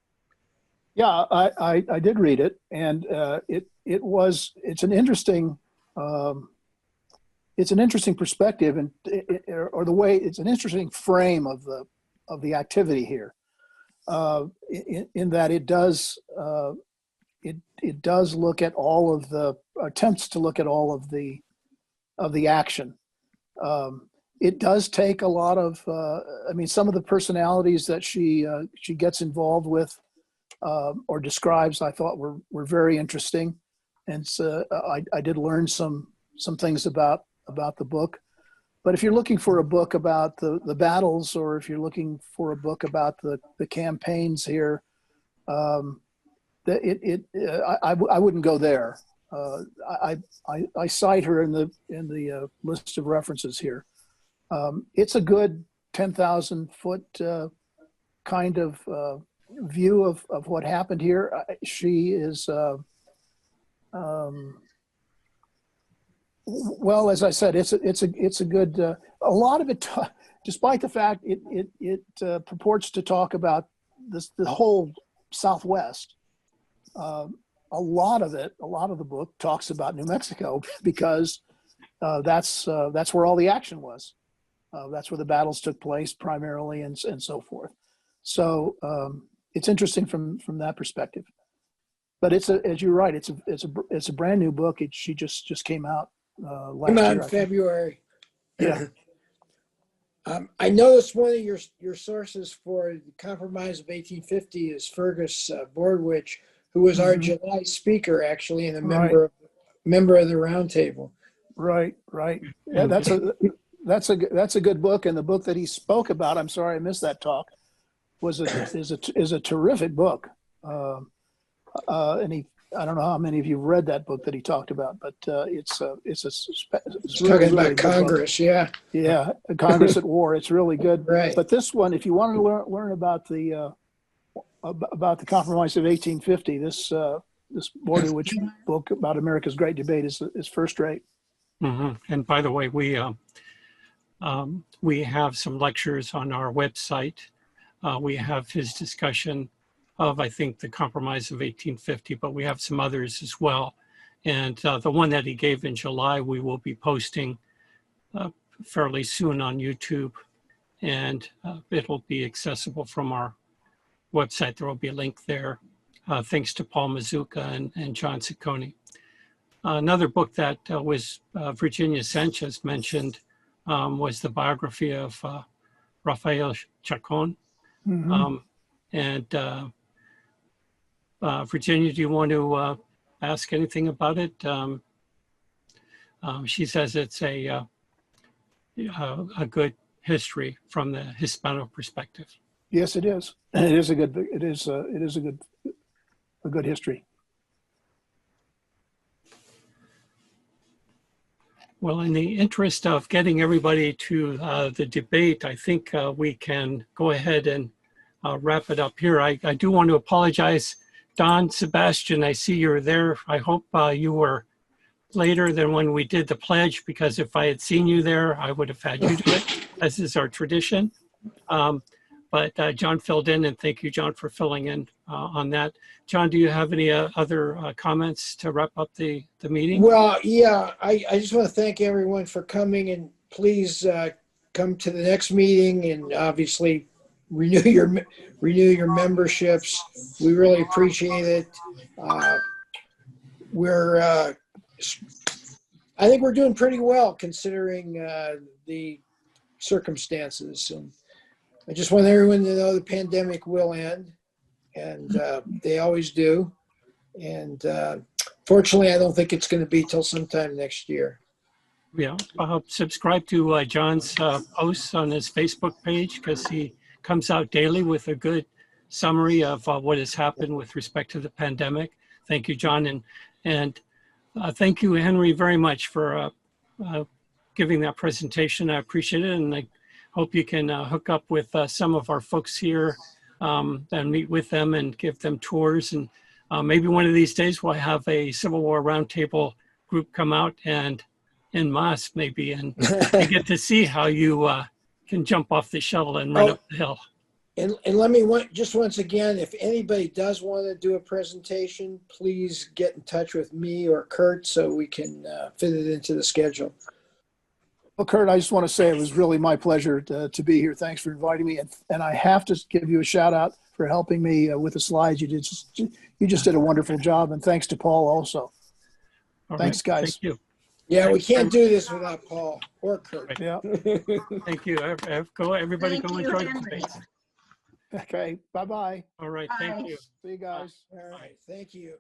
Yeah, I did read it, and it's an interesting perspective, and or the way it's an interesting frame of the activity here, in that it does look at all of the attempts to look at all of the action. It does take a lot of I mean, some of the personalities that she gets involved with or describes, I thought were very interesting, and so I did learn some things about the book. But if you're looking for a book about the battles, or if you're looking for a book about the campaigns here, I wouldn't go there. I cite her in the list of references here. It's a good 10,000 foot kind of view of what happened here. She is well, as I said, it's a good. A lot of it, despite the fact it purports to talk about the whole Southwest. A lot of the book talks about New Mexico because that's where all the action was. That's where the battles took place primarily, and so forth. So it's interesting from that perspective. But as you're right, it's a brand new book. She just came out. Last Came out year, in February. Yeah. I noticed one of your sources for the Compromise of 1850 is Fergus Bordwich, who was our July speaker, actually, and a member of the round table. Right. Yeah, that's a good book, and the book that he spoke about, I'm sorry I missed that talk, is a terrific book. And I don't know how many of you read that book that he talked about, but it's Talking really, about really good book. Congress, yeah. Yeah, Congress at War. It's really good. Right. But this one, if you want to learn about the Compromise of 1850, this Bordewich book about America's Great Debate is first rate. Mm-hmm. And by the way, we have some lectures on our website. We have his discussion of, I think, the Compromise of 1850, but we have some others as well. And the one that he gave in July, we will be posting fairly soon on YouTube, and it'll be accessible from our website. There will be a link there. Thanks to Paul Mazuka and John Ciccone. Another book that was Virginia Sanchez mentioned was the biography of Rafael Chacon. Mm-hmm. Virginia, do you want to ask anything about it? She says it's a good history from the Hispano perspective. Yes, it is. It is a good history. Well, in the interest of getting everybody to the debate, I think we can go ahead and wrap it up here. I do want to apologize. Don, Sebastian, I see you're there. I hope you were later than when we did the pledge, because if I had seen you there, I would have had you do it, as is our tradition. But John filled in, and thank you, John, for filling in on that. John, do you have any other comments to wrap up the meeting? Well, yeah, I just want to thank everyone for coming, and please come to the next meeting, and obviously renew your memberships. We really appreciate it. I think we're doing pretty well considering the circumstances. And I just want everyone to know the pandemic will end, and they always do. And fortunately, I don't think it's going to be till sometime next year. Yeah, subscribe to John's posts on his Facebook page, because he comes out daily with a good summary of what has happened with respect to the pandemic. Thank you, John. And thank you, Henry, very much for giving that presentation. I appreciate it. And I hope you can hook up with some of our folks here and meet with them and give them tours. And maybe one of these days we'll have a Civil War Roundtable group come out and en masse maybe, and get to see how you can jump off the shuttle and run up the hill. And let me just once again, if anybody does want to do a presentation, please get in touch with me or Kurt so we can fit it into the schedule. Well, Kurt, I just want to say it was really my pleasure to be here. Thanks for inviting me. And I have to give you a shout out for helping me with the slides. You just did a wonderful job. And thanks to Paul also. Thanks, guys. Thank you. Yeah, we can't do this without Paul or Kurt. Yeah. Thank you. Everybody go enjoy the debates. Okay. Bye-bye. All right. Thank you. See you guys. All right. Thank you.